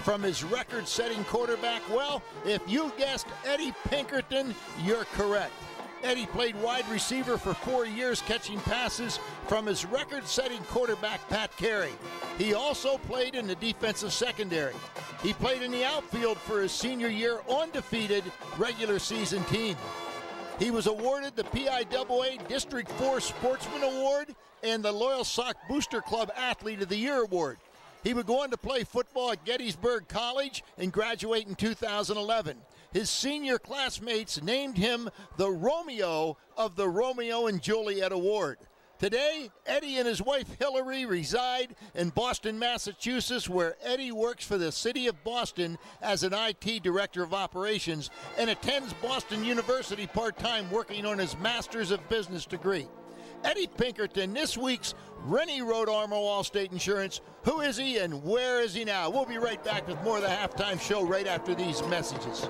from his record-setting quarterback? Well, if you guessed Eddie Pinkerton, you're correct. Eddie played wide receiver for 4 years, catching passes from his record-setting quarterback, Pat Carey. He also played in the defensive secondary. He played in the outfield for his senior year undefeated regular season team. He was awarded the PIAA District 4 Sportsman Award and the Loyalsock Booster Club Athlete of the Year Award. He would go on to play football at Gettysburg College and graduate in 2011. His senior classmates named him the Romeo of the Romeo and Juliet Award. Today, Eddie and his wife Hillary reside in Boston, Massachusetts, where Eddie works for the city of Boston as an IT director of operations and attends Boston University part-time working on his Master's of Business degree. Eddie Pinkerton, this week's Rennie Road Armor Allstate Insurance. Who is he and where is he now? We'll be right back with more of the halftime show right after these messages.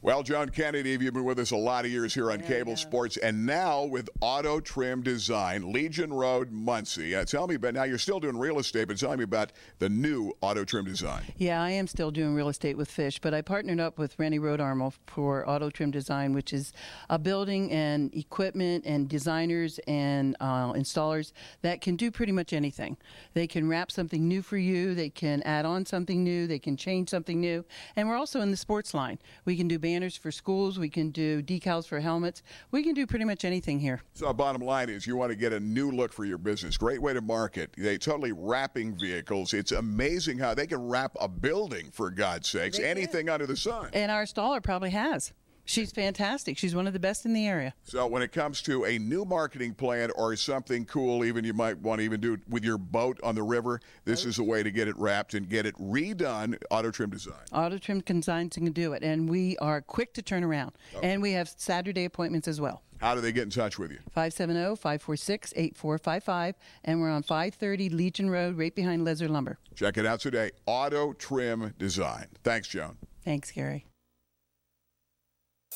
Well, John Kennedy, you've been with us a lot of years here on Cable Sports, and now with Auto Trim Design, Legion Road, Muncie. Tell me about, now you're still doing real estate, but tell me about the new Auto Trim Design. Yeah, I am still doing real estate with Fish, but I partnered up with Rennie Road Armor for Auto Trim Design, which is a building and equipment and designers and installers that can do pretty much anything. They can wrap something new for you, they can add on something new, they can change something new, and we're also in the sports line. We can do banners for schools, we can do decals for helmets, we can do pretty much anything here. So bottom line is you want to get a new look for your business. Great way to market. They totally wrapping vehicles. It's amazing how they can wrap a building, for God's sakes, anything under the sun. And our installer probably has. She's fantastic. She's one of the best in the area. So when it comes to a new marketing plan or something cool, even you might want to even do it with your boat on the river, this is a way to get it wrapped and get it redone. Auto Trim Design. Auto Trim Design can do it, and we are quick to turn around. Okay. And we have Saturday appointments as well. How do they get in touch with you? 570-546-8455, and we're on 530 Legion Road, right behind Lezer Lumber. Check it out today. Auto Trim Design. Thanks, Joan. Thanks, Gary.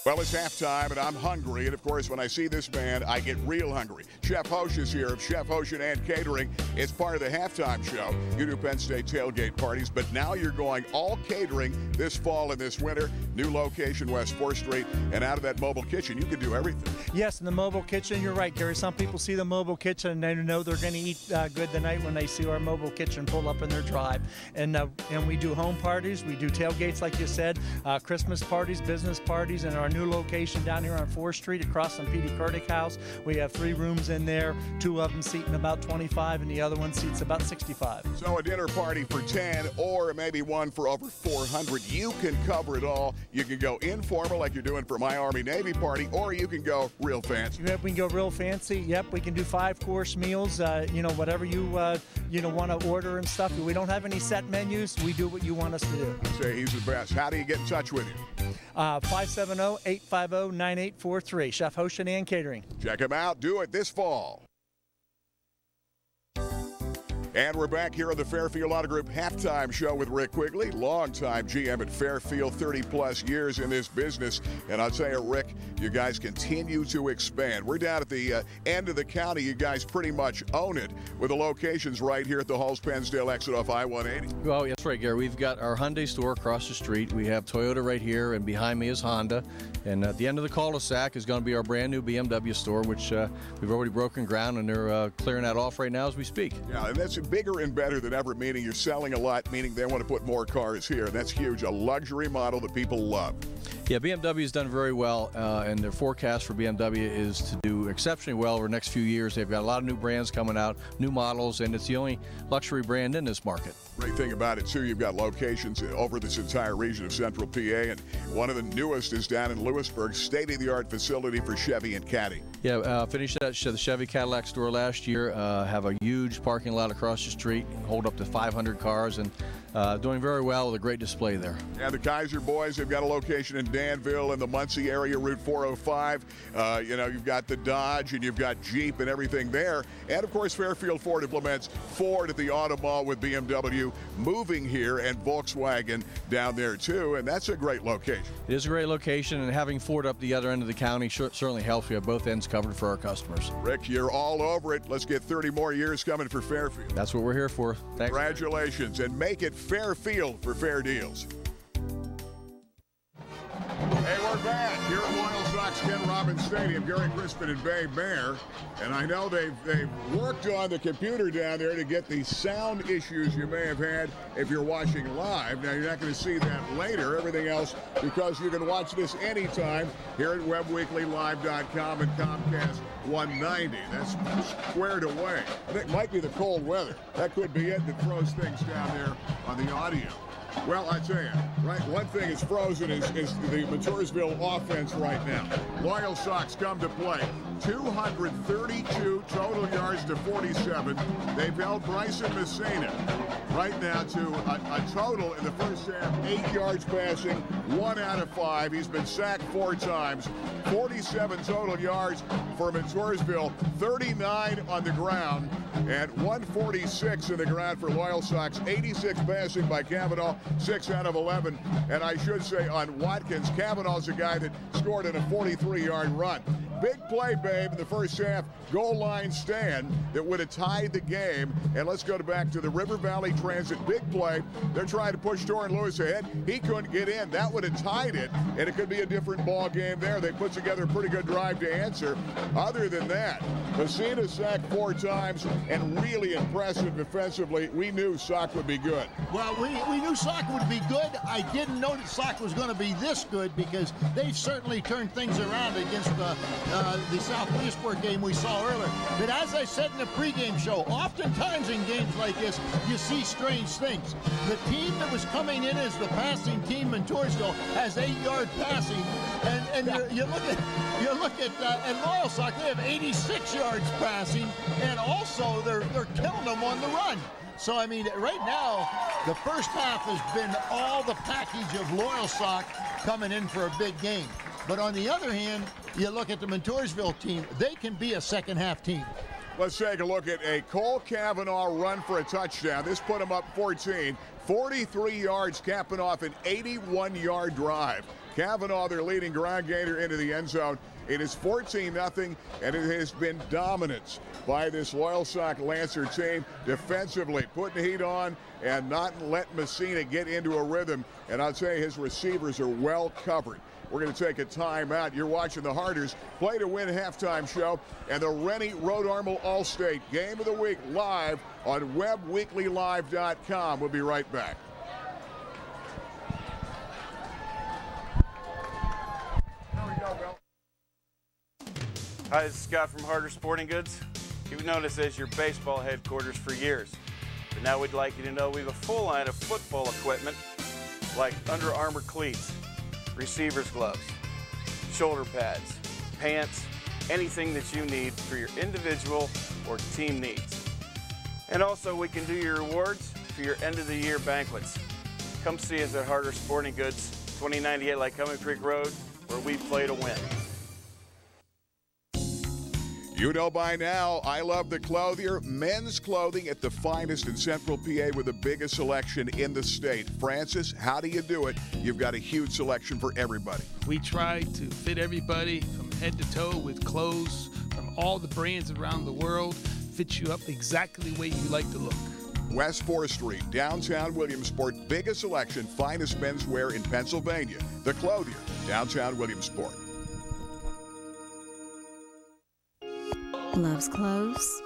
Well, it's halftime, and I'm hungry. And, of course, when I see this band, I get real hungry. Chef Hosh is here of Chef Hosh and Catering. It's part of the halftime show. You do Penn State tailgate parties, but now you're going all catering this fall and this winter. New location, West 4th Street. And out of that mobile kitchen, you can do everything. Yes, in the mobile kitchen, you're right, Gary. Some people see the mobile kitchen, and they know they're going to eat good the night when they see our mobile kitchen pull up in their drive. And we do home parties. We do tailgates, like you said, Christmas parties, business parties, and our new location down here on 4th Street across from P.D. Kurdick House. We have 3 rooms in there, 2 of them seating about 25 and the other one seats about 65. So a dinner party for 10 or maybe one for over 400. You can cover it all. You can go informal like you're doing for my Army Navy party, or you can go real fancy. Yep, we can go real fancy. Yep, we can do 5-course meals, whatever you want to order and stuff. We don't have any set menus. We do what you want us to do. I say he's the best. How do you get in touch with you? 570-850-9843. Chef Hosh and Catering. Check him out. Do it this fall. And we're back here on the Fairfield Auto Group halftime show with Rick Quigley, longtime GM at Fairfield, 30-plus years in this business. And I'll tell you, Rick, you guys continue to expand. We're down at the end of the county. You guys pretty much own it with the locations right here at the Halls-Pennsdale exit off I-180. Well, that's right, Gary. We've got our Hyundai store across the street. We have Toyota right here, and behind me is Honda. And at the end of the cul-de-sac is going to be our brand-new BMW store, which we've already broken ground, and they're clearing that off right now as we speak. Yeah, and that's bigger and better than ever, meaning you're selling a lot, meaning they want to put more cars here. That's huge. A luxury model that people love. Yeah, BMW has done very well, and their forecast for BMW is to do exceptionally well over the next few years. They've got a lot of new brands coming out, new models, and it's the only luxury brand in this market. Great thing about it, too, you've got locations over this entire region of Central PA, and one of the newest is down in Lewisburg, state-of-the-art facility for Chevy and Caddy. Yeah, finished the Chevy Cadillac store last year, have a huge parking lot across the street, hold up to 500 cars, and doing very well with a great display there. And the Kaiser boys, they've got a location in Danville and the Muncie area, Route 405. You've got the Dodge and you've got Jeep and everything there. And, of course, Fairfield Ford implements Ford at the Auto Mall with BMW moving here and Volkswagen down there, too. And that's a great location. It is a great location, and having Ford up the other end of the county certainly helps. We have both ends covered for our customers. Rick, you're all over it. Let's get 30 more years coming for Fairfield. That's what we're here for. Thanks. Congratulations, and make it Fairfield for fair deals. Hey, we're back here at Loyalsock's Ken Robbins Stadium. Gary Crispin and Bay Mayer. And I know they've worked on the computer down there to get the sound issues you may have had if you're watching live. Now, you're not going to see that later. Everything else, because you can watch this anytime here at WebWeeklyLive.com and Comcast 190. That's squared away. I think it might be the cold weather. That could be it that throws things down there on the audio. Well, I tell you, right, one thing is frozen is the Montoursville offense right now. Loyalsock's come to play. 232 total yards to 47. They've held Bryson Messina right now to a total in the first half, 8 yards passing, 1 out of 5. He's been sacked 4 times. 47 total yards for Montoursville, 39 on the ground, and 146 in the ground for Loyalsock's. 86 passing by Cavanaugh, 6 out of 11. And I should say on Watkins, Cavanaugh's a guy that scored in a 43-yard run. Big play, babe, in the first half. Goal line stand that would have tied the game. And let's go back to the River Valley Transit big play. They're trying to push Torrin Lewis ahead. He couldn't get in. That would have tied it, and it could be a different ball game there. They put together a pretty good drive to answer. Other than that, Messina sacked 4 times and really impressive defensively. We knew Sock would be good. Well, we knew Sock would be good. I didn't know that Sock was going to be this good, because they certainly turned things around against the Southeastport game we saw earlier. But as I said in the pregame show, oftentimes in games like this, you see strange things. The team that was coming in as the passing team, Montoursville, has 8-yard passing, and you look at Loyalsock, they have 86 yards passing, and also they're killing them on the run. So, I mean, right now, the first half has been all the package of Loyalsock coming in for a big game. But on the other hand, you look at the Montoursville team, they can be a second-half team. Let's take a look at a Cole Cavanaugh run for a touchdown. This put him up 14. 43 yards, capping off an 81-yard drive. Cavanaugh, their leading ground gainer, into the end zone. It is 14-0, and it has been dominance by this Loyalsock Lancer team defensively, putting heat on and not letting Messina get into a rhythm. And I'll tell you, his receivers are well covered. We're going to take a timeout. You're watching the Harders Play to Win halftime show and the Rennie Road Armor All-State Game of the Week live on WebWeeklyLive.com. We'll be right back. Hi, this is Scott from Harder Sporting Goods. You've known us as your baseball headquarters for years. But now we'd like you to know we have a full line of football equipment like Under Armour cleats, receiver's gloves, shoulder pads, pants, anything that you need for your individual or team needs. And also we can do your rewards for your end of the year banquets. Come see us at Harder Sporting Goods, 2098 Lycoming Creek Road, where we play to win. You know by now, I love the Clothier. Men's clothing at the finest in Central PA with the biggest selection in the state. Francis, how do you do it? You've got a huge selection for everybody. We try to fit everybody from head to toe with clothes from all the brands around the world. Fit you up exactly the way you like to look. West 4th Street, downtown Williamsport. Biggest selection, finest menswear in Pennsylvania. The Clothier, downtown Williamsport. Loves clothes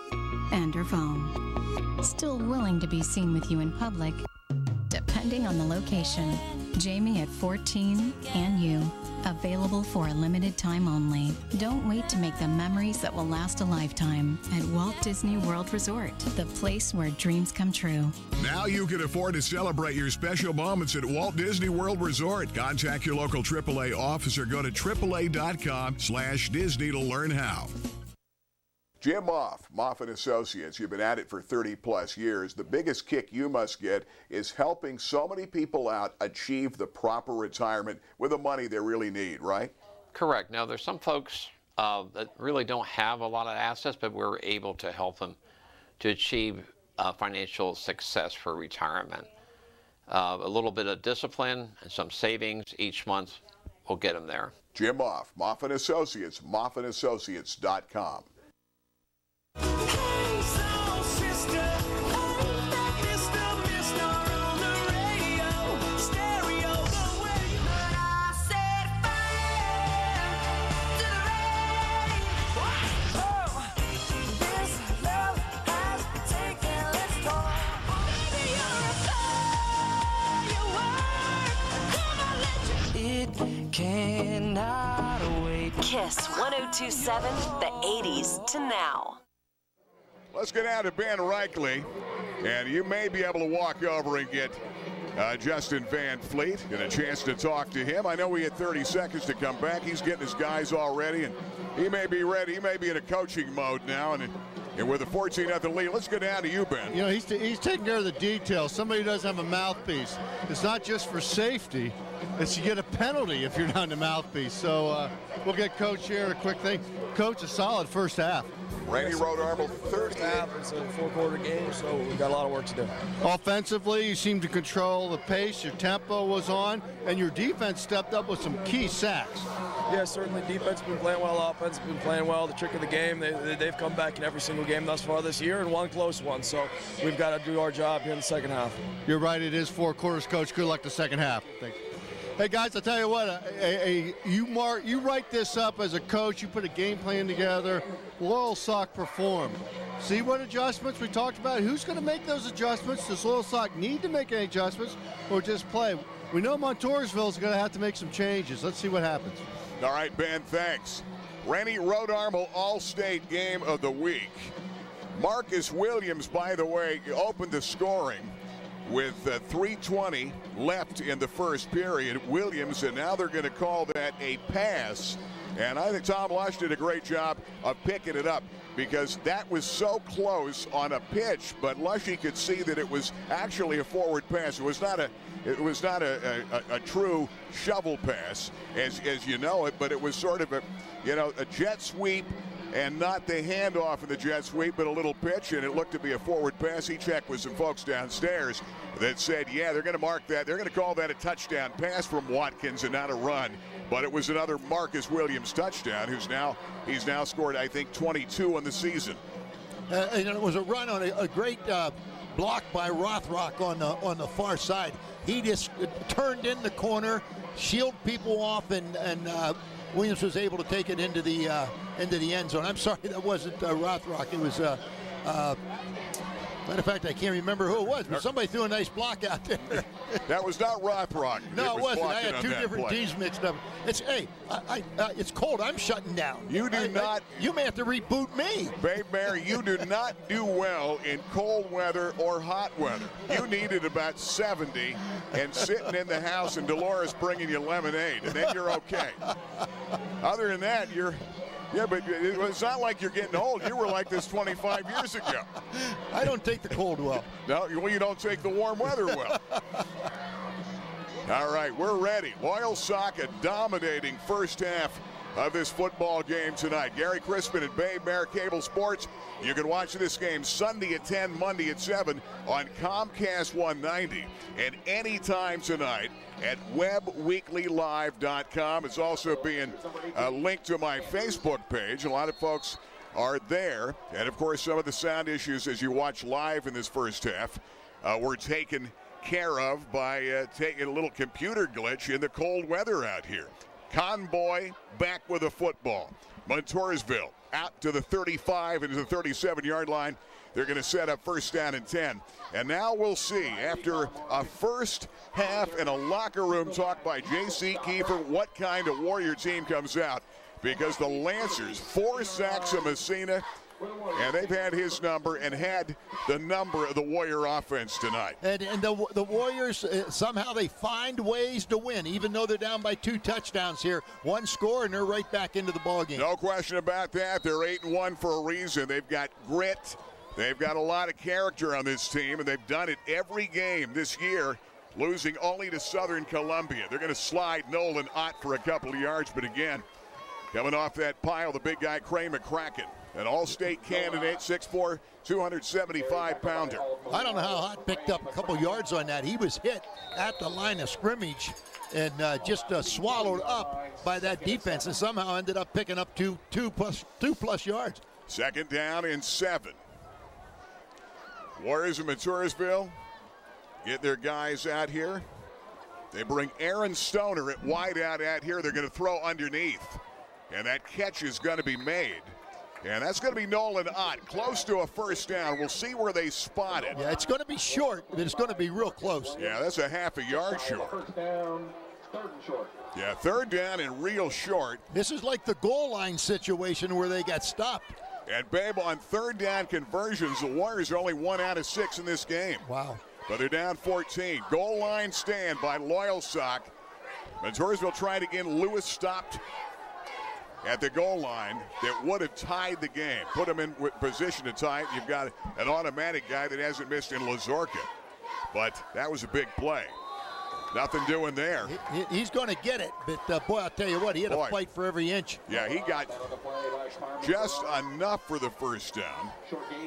and her phone. Still willing to be seen with you in public, depending on the location. Jamie at 14 and you. Available for a limited time only. Don't wait to make the memories that will last a lifetime at Walt Disney World Resort, the place where dreams come true. Now you can afford to celebrate your special moments at Walt Disney World Resort. Contact your local AAA office or go to AAA.com/Disney to learn how. Jim Moff & Associates, you've been at it for 30-plus years. The biggest kick you must get is helping so many people out achieve the proper retirement with the money they really need, right? Correct. Now, there's some folks that really don't have a lot of assets, but we're able to help them to achieve financial success for retirement. A little bit of discipline and some savings each month will get them there. Jim Moff & Associates, moffandassociates.com. Kiss 1027, the 80s to now. Let's get out to Ben Reichley, and you may be able to walk over and get Justin Van Fleet and a chance to talk to him. I know we had 30 seconds to come back. He's getting his guys all ready, and he may be ready. He may be in a coaching mode now, and with a 14-0 lead. Let's get down to you, Ben. You know, he's taking care of the details. Somebody doesn't have a mouthpiece. It's not just for safety. It's you get a penalty if you're not the mouthpiece. So we'll get Coach here a quick thing. Coach, a solid first half. Randy Rodarmo, first half. It's a four-quarter game, so we've got a lot of work to do. Offensively, you seem to control the pace. Your tempo was on, and your defense stepped up with some key sacks. Yeah, certainly defense has been playing well. Offense has been playing well. The trick of the game, they've come back in every single game thus far this year, and one close one. So we've got to do our job here in the second half. You're right. It is 4 quarters, Coach. Good luck the second half. Thanks. Hey, guys, I'll tell you what, you write this up as a coach. You put a game plan together. Loyalsock performed. See what adjustments we talked about? Who's going to make those adjustments? Does Loyalsock need to make any adjustments or just play? We know Montoursville is going to have to make some changes. Let's see what happens. All right, Ben, thanks. Randy Rodarmo All-State Game of the Week. Marcus Williams, by the way, opened the scoring with 3:20 left in the first period. Williams, and now they're going to call that a pass. And I think Tom Lush did a great job of picking it up because that was so close on a pitch, but Lushy could see that it was actually a forward pass. It was not a true shovel pass, as you know it, but it was sort of a jet sweep and not the handoff in the jet sweep, but a little pitch, and it looked to be a forward pass. He checked with some folks downstairs that said, yeah, they're going to mark that. They're going to call that a touchdown pass from Watkins and not a run. But it was another Marcus Williams touchdown, he's now scored, I think, 22 on the season. And it was a run on a great block by Rothrock on the far side. He just turned in the corner, shielded people off, and Williams was able to take it into the end zone. I'm sorry, that wasn't Rothrock. It was, matter of fact, I can't remember who it was, but somebody threw a nice block out there. That was not Rothrock. No, it wasn't. I had two different teams mixed up. It's cold. I'm shutting down. You may have to reboot me. Babe Mary, you do not do well in cold weather or hot weather. You needed about 70 and sitting in the house and Dolores bringing you lemonade, and then you're okay. Other than that, yeah, but it's not like you're getting old. You were like this 25 years ago. I don't take the cold well. No, you don't take the warm weather well. All right, we're ready. Loyalsock, a dominating first half of this football game tonight. Gary Crispin and Babe Mare Cable Sports. You can watch this game Sunday at 10, Monday at 7 on Comcast 190. And anytime tonight at WebbWeeklyLive.com. It's also being linked to my Facebook page. A lot of folks are there. And, of course, some of the sound issues as you watch live in this first half were taken care of by taking a little computer glitch in the cold weather out here. Conboy back with a football. Montoursville out to the 35 and to the 37-yard line. They're going to set up first down and 10. And now we'll see, after a first half and a locker room talk by J.C. Kiefer, what kind of Warrior team comes out. Because the Lancers, 4 sacks of Messina, And they've had his number and had the number of the Warrior offense tonight. And the Warriors, somehow they find ways to win, even though they're down by 2 touchdowns here. 1 score, and they're right back into the ballgame. No question about that. They're 8-1 for a reason. They've got grit. They've got a lot of character on this team, and they've done it every game this year, losing only to Southern Columbia. They're going to slide Nolan Ott for a couple of yards, but again, coming off that pile, the big guy, Cray McCracken, an all-state candidate, 6'4", 275-pounder. I don't know how Hott picked up a couple yards on that. He was hit at the line of scrimmage and just swallowed up by that defense, and somehow ended up picking up two plus yards. 2nd down and 7. Warriors of Montoursville get their guys out here. They bring Aaron Stoner at wide out here. They're going to throw underneath, and that catch is going to be made. And that's going to be Nolan Ott, close to a 1st down. We'll see where they spot it. Yeah, it's going to be short, but it's going to be real close. Yeah, that's a half a yard short. 1st down, 3rd and short. Yeah, 3rd down and real short. This is like the goal line situation where they got stopped. And, babe, on 3rd down conversions, the Warriors are only 1 out of 6 in this game. Wow. But they're down 14. Goal line stand by Loyalsock. Montoursville tried again. Lewis stopped at the goal line that would have tied the game. Put him in position to tie it. You've got an automatic guy that hasn't missed in Lazorka. But that was a big play. Nothing doing there. He's going to get it, but boy, I'll tell you what, he had to fight for every inch. Yeah, he got just enough for the 1st down.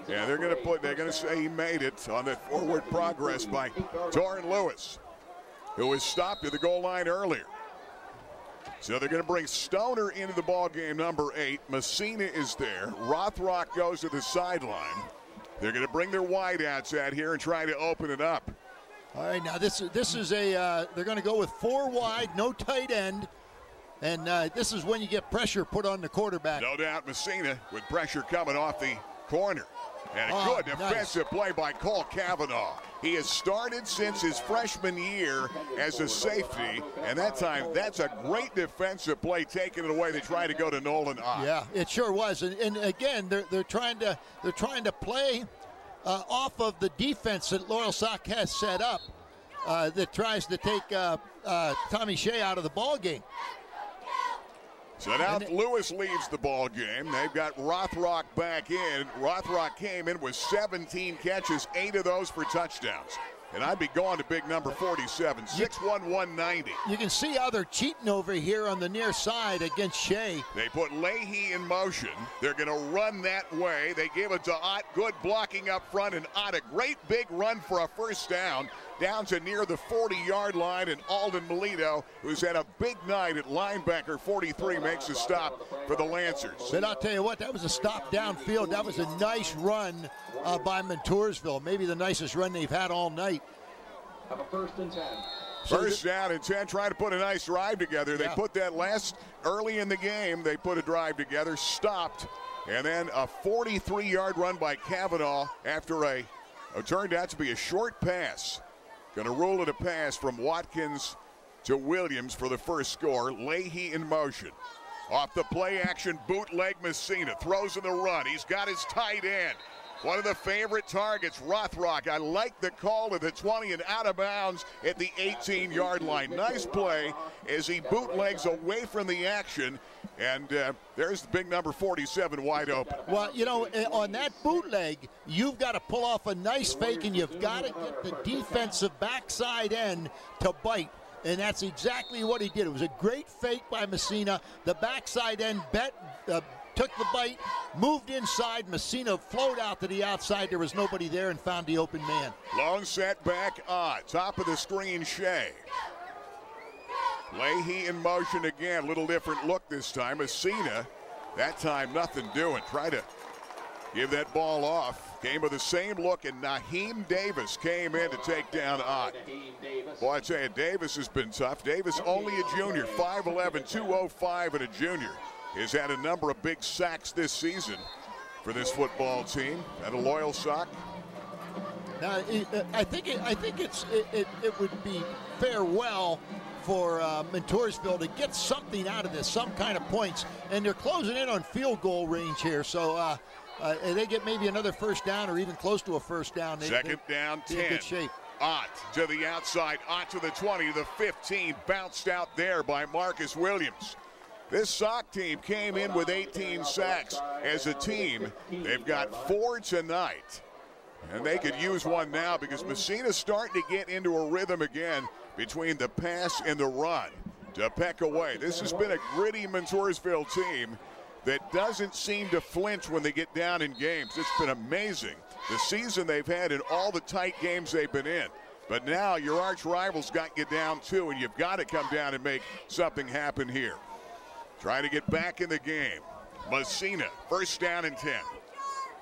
Yeah, they're going to say he made it on that forward progress by Torrin Lewis, who was stopped at the goal line earlier. So they're going to bring Stoner into the ball game, number 8. Messina is there. Rothrock goes to the sideline. They're going to bring their wideouts out here and try to open it up. All right, now this is a they're going to go with 4 wide, no tight end, and this is when you get pressure put on the quarterback. No doubt, Messina with pressure coming off the corner. And a good defensive play by Cole Kavanaugh. He has started since his freshman year as a safety, and that time, that's a great defensive play, taking it away. They try to go to Nolan Ott. Yeah, it sure was. And again, they're trying to play off of the defense that Loyalsock has set up that tries to take Tommy Shea out of the ball game. So now Lewis leaves the ball game. They've got Rothrock back in. Rothrock came in with 17 catches, 8 of those for touchdowns. And I'd be going to big number 47, 6'1", 190. You can see how they're cheating over here on the near side against Shea. They put Leahy in motion. They're going to run that way. They give it to Ott. Good blocking up front, and Ott, a great big run for a 1st down to near the 40-yard line, and Alden Melito, who's had a big night at linebacker 43, makes a stop for the Lancers. But I'll tell you what, that was a stop downfield. That was a nice run by Montoursville, maybe the nicest run they've had all night. Have a 1st and 10. 1st down and 10, trying to put a nice drive together. They put that early in the game, they put a drive together, stopped, and then a 43-yard run by Kavanaugh after it turned out to be a short pass. Going to rule it a pass from Watkins to Williams for the 1st score. Leahy in motion. Off the play action, bootleg Messina. Throws in the run. He's got his tight end. One of the favorite targets, Rothrock. I like the call to the 20 and out of bounds at the 18-yard line. Nice play as he bootlegs away from the action. And there's the big number 47 wide open. Well, you know, on that bootleg, you've got to pull off a nice fake, and you've got to get the defensive backside end to bite. And that's exactly what he did. It was a great fake by Messina. The backside end took the bite, moved inside. Messina flowed out to the outside. There was nobody there and found the open man. Long set back on. Top of the screen, Shea. Leahy in motion again. Little different look this time. Messina, that time nothing doing. Try to give that ball off. Came with the same look, and Naheem Davis came in to take down Ott. Boy, I tell you, Davis has been tough. Davis only a junior, 5'11", 205, and a junior. Has had a number of big sacks this season for this football team. And a Loyalsock. Now, I think it would be farewell for Montoursville to get something out of this, some kind of points. And they're closing in on field goal range here. So they get maybe another first down or even close to a first down. Second down, 10. In good shape. Ott to the outside, Ott to the 20, the 15, bounced out there by Marcus Williams. This Sock team came in with 18 sacks as a team. They've got 4 tonight, and they could use one now because Messina's starting to get into a rhythm again between the pass and the run to peck away. This has been a gritty Montoursville team that doesn't seem to flinch when they get down in games. It's been amazing the season they've had in all the tight games they've been in. But now your arch rivals got you down too, and you've got to come down and make something happen here. Trying to get back in the game. Messina, first down and 10.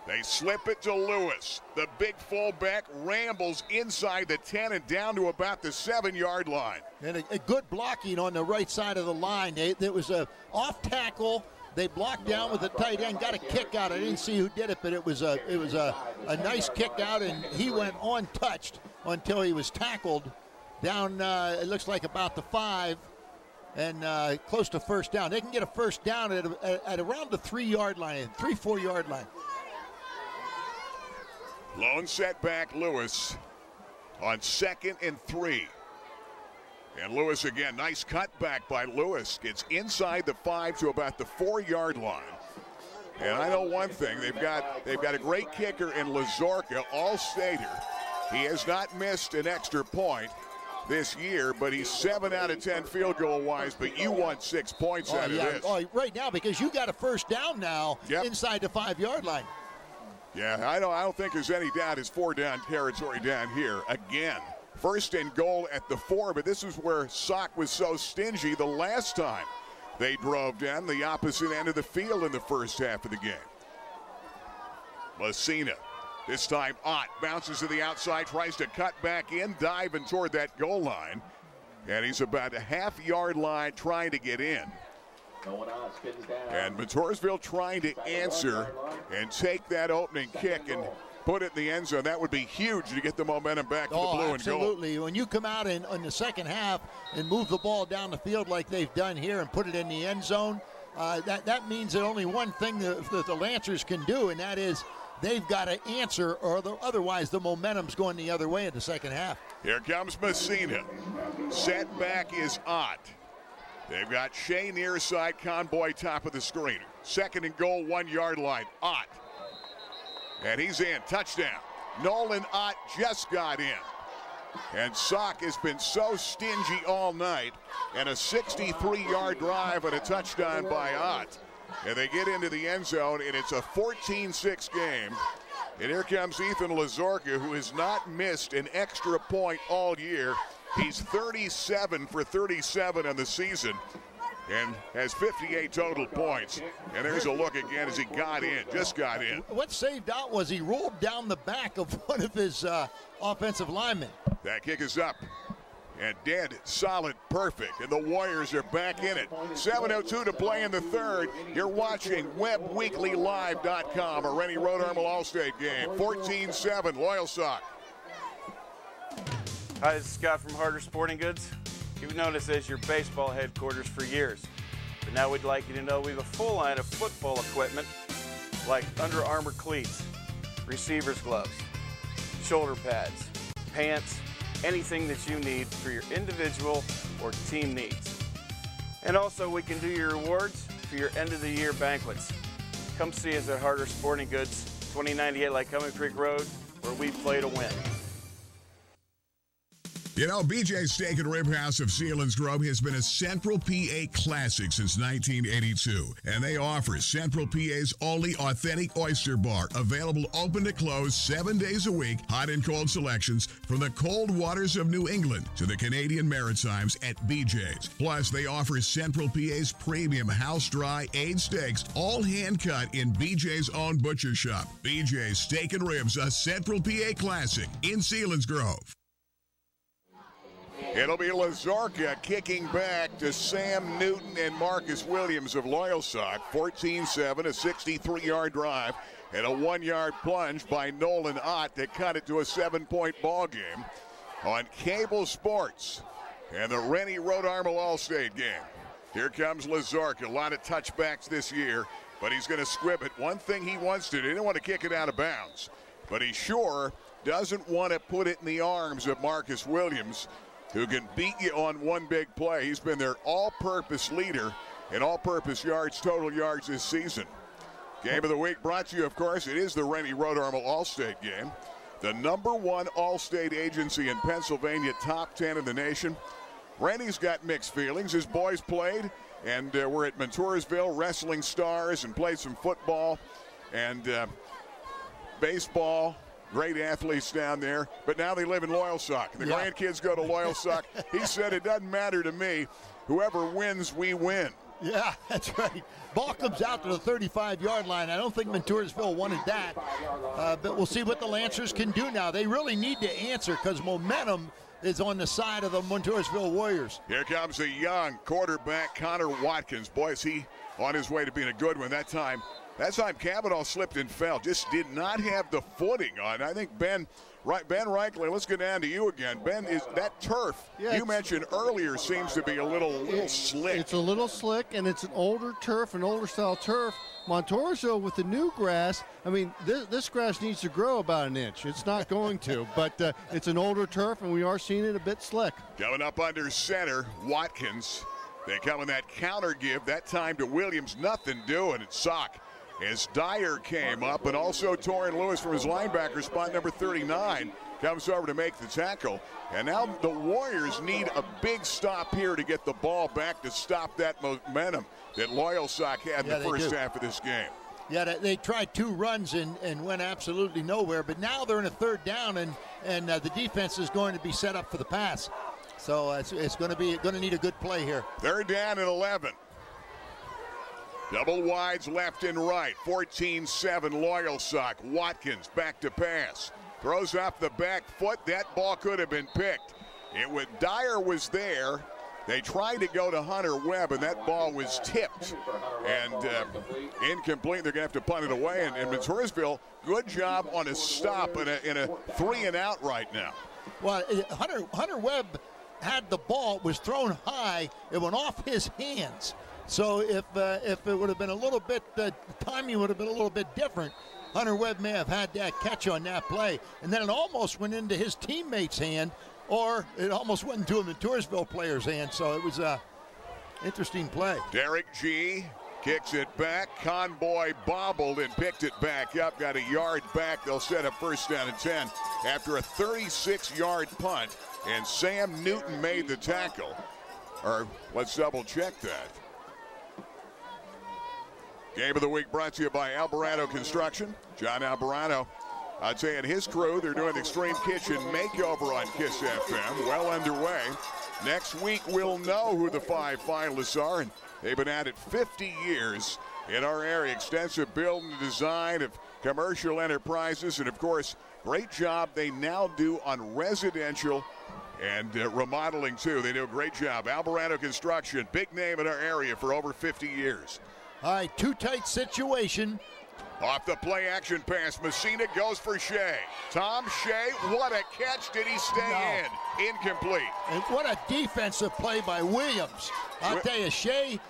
They slip it to Lewis. The big fullback rambles inside the 10 and down to about the 7-yard line. And a good blocking on the right side of the line. There was a off tackle. They blocked down with the tight end, got a kick out. I didn't see who did it, but it was a nice kick out, and he went untouched until he was tackled down, it looks like about the 5, and close to first down. They can get a first down at around the 3-yard line, 3-4-yard line. Lone setback, Lewis on 2nd and 3. And Lewis again, nice cutback by Lewis. Gets inside the 5 to about the 4-yard line. And I know one thing, they've got a great kicker in Lazorka, all-stater. He has not missed an extra point this year, but he's 7 out of 10 field goal wise, but you want 6 points out of this. Oh, right now, because you got a first down now inside the 5-yard line. Yeah, I don't think there's any doubt it's 4-down territory down here again. First and goal at the 4, but this is where Sock was so stingy the last time they drove down the opposite end of the field in the first half of the game. Messina, this time Ott bounces to the outside, tries to cut back in, diving toward that goal line, and he's about a half-yard line trying to get in. And Montoursville trying to answer and take that opening kick and put it in the end zone. That would be huge to get the momentum back to the blue and gold. Absolutely. When you come out in the second half and move the ball down the field like they've done here and put it in the end zone, that means that only one thing that the Lancers can do, and that is they've got to answer, or otherwise the momentum's going the other way in the second half. Here comes Messina. Setback is Ott. They've got Shea near side, Conboy top of the screen. 2nd and goal, 1-yard line. Ott. And he's in. Touchdown. Nolan Ott just got in. And Sock has been so stingy all night. And a 63-yard drive and a touchdown by Ott. And they get into the end zone, and it's a 14-6 game. And here comes Ethan Lazorka, who has not missed an extra point all year. He's 37 for 37 on the season and has 58 total points. And there's a look again as he just got in. What saved Ott was he rolled down the back of one of his offensive linemen. That kick is up and dead, solid, perfect. And the Warriors are back in it. 7:02 to play in the third. You're watching WebbWeeklyLive.com, a Rennie Road Armor All-State game. 14-7, Loyalsock. Hi, this is Scott from Harder Sporting Goods. You've known us as your baseball headquarters for years, but now we'd like you to know we have a full line of football equipment like Under Armour cleats, receivers gloves, shoulder pads, pants, anything that you need for your individual or team needs. And also we can do your rewards for your end of the year banquets. Come see us at Harder Sporting Goods, 2098 Lycoming Creek Road, where we play to win. You know, BJ's Steak and Rib House of Selinsgrove has been a Central PA classic since 1982, and they offer Central PA's only authentic oyster bar, available open to close 7 days a week, hot and cold selections from the cold waters of New England to the Canadian Maritimes at BJ's. Plus, they offer Central PA's premium house-dry aged steaks, all hand-cut in BJ's own butcher shop. BJ's Steak and Ribs, a Central PA classic in Selinsgrove. It'll be Lazorka kicking back to Sam Newton and Marcus Williams of Loyalsock. 14-7, a 63-yard drive, and a 1-yard plunge by Nolan Ott to cut it to a 7-point ball game on Cable Sports and the Rennie Road Armor All-State game. Here comes Lazorka. A lot of touchbacks this year. but he's going to squib it. One thing he wants to do, he didn't want to kick it out of bounds, but he sure doesn't want to put it in the arms of Marcus Williams, who can beat you on one big play. He's been their all-purpose leader in all-purpose yards, total yards this season. Game of the week brought to you, of course, it is the Rennie Road Armel All-State game. The #1 All-State agency in Pennsylvania, top 10 in the nation. Rennie's got mixed feelings. His boys played, and we're at Montoursville, wrestling stars, and played some football and baseball. Great athletes down there, but now they live in Loyalsock. The grandkids go to Loyalsock. He said, it doesn't matter to me. Whoever wins, we win. Yeah, that's right. Ball comes out to the 35-yard line. I don't think Montoursville wanted that, but we'll see what the Lancers can do now. They really need to answer because momentum is on the side of the Montoursville Warriors. Here comes a young quarterback, Connor Watkins. Boy, is he on his way to being a good one that time. That time Cavanaugh slipped and fell, just did not have the footing on. I think Ben Reichley, let's go down to you again. Ben, is that turf you mentioned earlier seems to be a little slick. It's a little slick, and it's an older turf, an older style turf. Montoursville with the new grass, I mean, this grass needs to grow about an inch. It's not going to, but it's an older turf, and we are seeing it a bit slick. Coming up under center, Watkins. They come in that counter give, that time to Williams, nothing doing at Sock. As Dyer came up, and also Torrin Lewis from his linebacker spot, number 39, comes over to make the tackle. And now the Warriors need a big stop here to get the ball back to stop that momentum that Loyalsock had in the first half of this game. Yeah, they tried 2 runs and went absolutely nowhere, but now they're in a 3rd down, and the defense is going to be set up for the pass. So it's going to need a good play here. 3rd down and 11. Double wides left and right. 14-7 Loyalsock. Watkins back to pass. Throws off the back foot. That ball could have been picked. Dyer was there. They tried to go to Hunter Webb, and that ball was tipped and incomplete. They're going to have to punt it away. And Montoursville, good job on a stop in a 3-and-out right now. Well, Hunter Webb had the ball. It was thrown high. It went off his hands. So if it would have been a little bit, the timing would have been a little bit different. Hunter Webb may have had that catch on that play. And then it almost went into his teammate's hand, or it almost went into a Montoursville player's hand. So it was an interesting play. Derek G. kicks it back. Conboy bobbled and picked it back up. Got a yard back. They'll set up 1st down and 10 after a 36-yard punt. And Sam Newton made the tackle. Or let's double check that. Game of the week brought to you by Alvarado Construction. John Alvarado, I'd say, and his crew, they're doing the Extreme Kitchen Makeover on KISS FM. Well underway. Next week, we'll know who the 5 finalists are, and they've been at it 50 years in our area. Extensive build and design of commercial enterprises, and, of course, great job they now do on residential and remodeling, too. They do a great job. Alvarado Construction, big name in our area for over 50 years. All right, 2-tight situation. Off the play action pass, Messina goes for Shea. Tom Shea, what a catch. Did he stay in? Incomplete. And what a defensive play by Williams. I'll tell you, Shea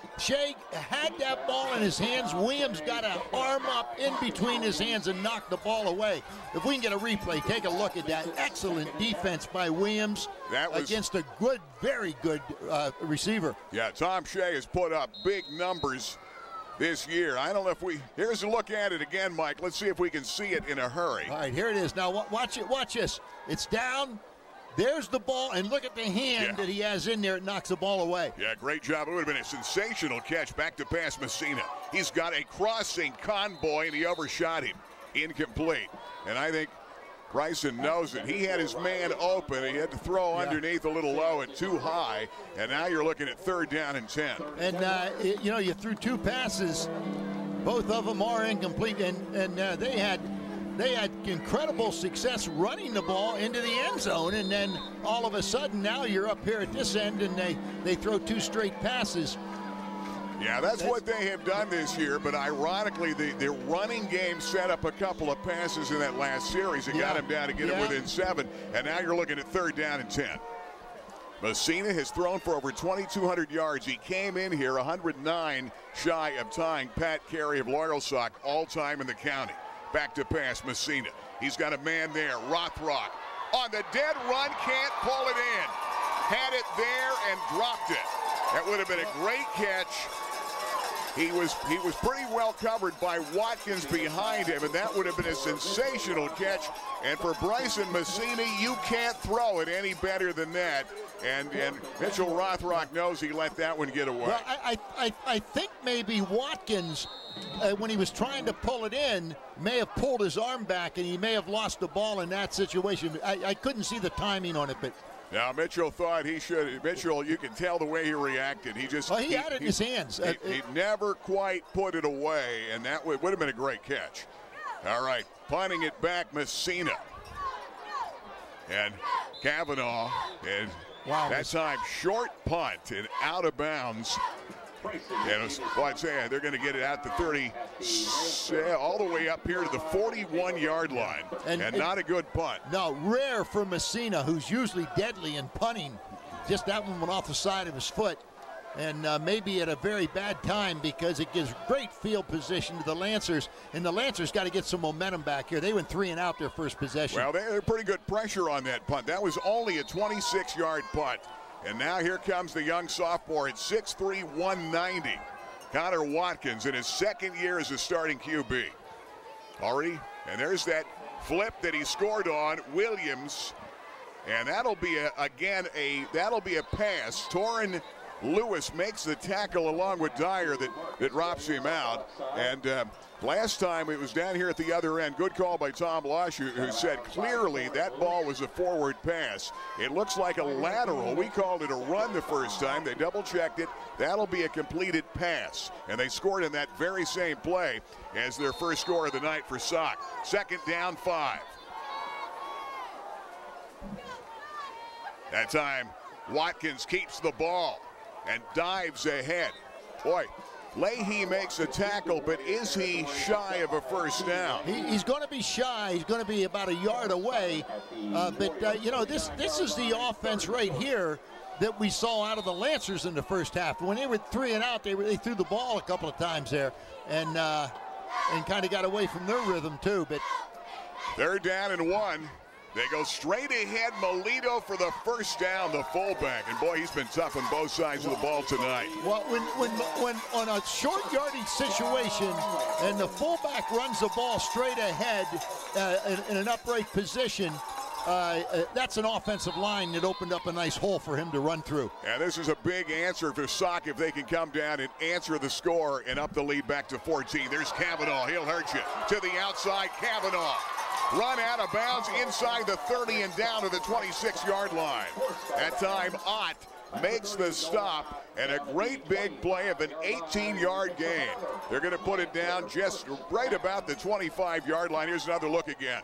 had that ball in his hands. Williams got an arm up in between his hands and knocked the ball away. If we can get a replay, take a look at that. Excellent defense by Williams against a good, very good receiver. Yeah, Tom Shea has put up big numbers this year. I don't know if here's a look at it again, Mike. Let's see if we can see it in a hurry. All right, here it is. Now watch it. Watch this. It's down. There's the ball, and look at the hand that he has in there. It knocks the ball away. Yeah, great job. It would have been a sensational catch. Back to pass Messina. He's got a crossing Conboy, and he overshot him. Incomplete. And I think Bryson knows it. He had his man open. He had to throw underneath a little low and too high. And now you're looking at 3rd down and 10. And, you threw 2 passes. Both of them are incomplete. And they had incredible success running the ball into the end zone. And then all of a sudden now you're up here at this end and they throw 2 straight passes. Yeah, that's what they have done this year, but ironically, the running game set up a couple of passes in that last series and got him down to get it within 7, and now you're looking at 3rd down and 10. Messina has thrown for over 2,200 yards. He came in here 109 shy of tying Pat Carey of Loyalsock all-time in the county. Back to pass, Messina. He's got a man there, Rothrock. On the dead run, can't pull it in. Had it there and dropped it. That would have been a great catch. He was pretty well covered by Watkins behind him, and that would have been a sensational catch. And for Bryson Messina, you can't throw it any better than that. And Mitchell Rothrock knows he let that one get away. Well, I think maybe Watkins, when he was trying to pull it in, may have pulled his arm back, and he may have lost the ball in that situation. I couldn't see the timing on it, but. Now, Mitchell thought he should. Mitchell, you can tell the way he reacted. He just. Well, he had it in his hands. He never quite put it away, and that would have been a great catch. All right, punting it back, Messina. And Kavanaugh, and that time short punt and out of bounds. And I'd say they're going to get it out to 30, all the way up here to the 41-yard line. And not a good punt. No, rare for Messina, who's usually deadly in punting. Just that one went off the side of his foot. And maybe at a very bad time, because it gives great field position to the Lancers. And the Lancers got to get some momentum back here. They went 3 and out their first possession. Well, they're pretty good pressure on that punt. That was only a 26-yard punt. And now here comes the young sophomore at 6'3", 190. Connor Watkins in his second year as a starting QB. Already, and there's that flip that he scored on Williams. And that'll be a pass. Torrin Lewis makes the tackle along with Dyer that drops him out. And last time it was down here at the other end. Good call by Tom Losh, who said clearly that ball was a forward pass. It looks like a lateral. We called it a run the first time. They double-checked it. That'll be a completed pass. And they scored in that very same play as their first score of the night for Sock. Second down, 5. That time, Watkins keeps the ball and dives ahead. Boy, Leahy makes a tackle, but is he shy of a first down? He's going to be shy. He's going to be about a yard away. This is the offense right here that we saw out of the Lancers in the first half. When they were 3 and out, they threw the ball a couple of times there and kind of got away from their rhythm too. But third down and 1. They go straight ahead, Melito for the first down, the fullback. And boy, he's been tough on both sides of the ball tonight. Well, when on a short yardage situation and the fullback runs the ball straight ahead in an upright position, that's an offensive line that opened up a nice hole for him to run through. And this is a big answer for Sock if they can come down and answer the score and up the lead back to 14. There's Kavanaugh. He'll hurt you. To the outside, Kavanaugh. Run out of bounds inside the 30 and down to the 26-yard line. That time, Ott makes the stop, and a great big play of an 18-yard gain. They're going to put it down just right about the 25-yard line. Here's another look again.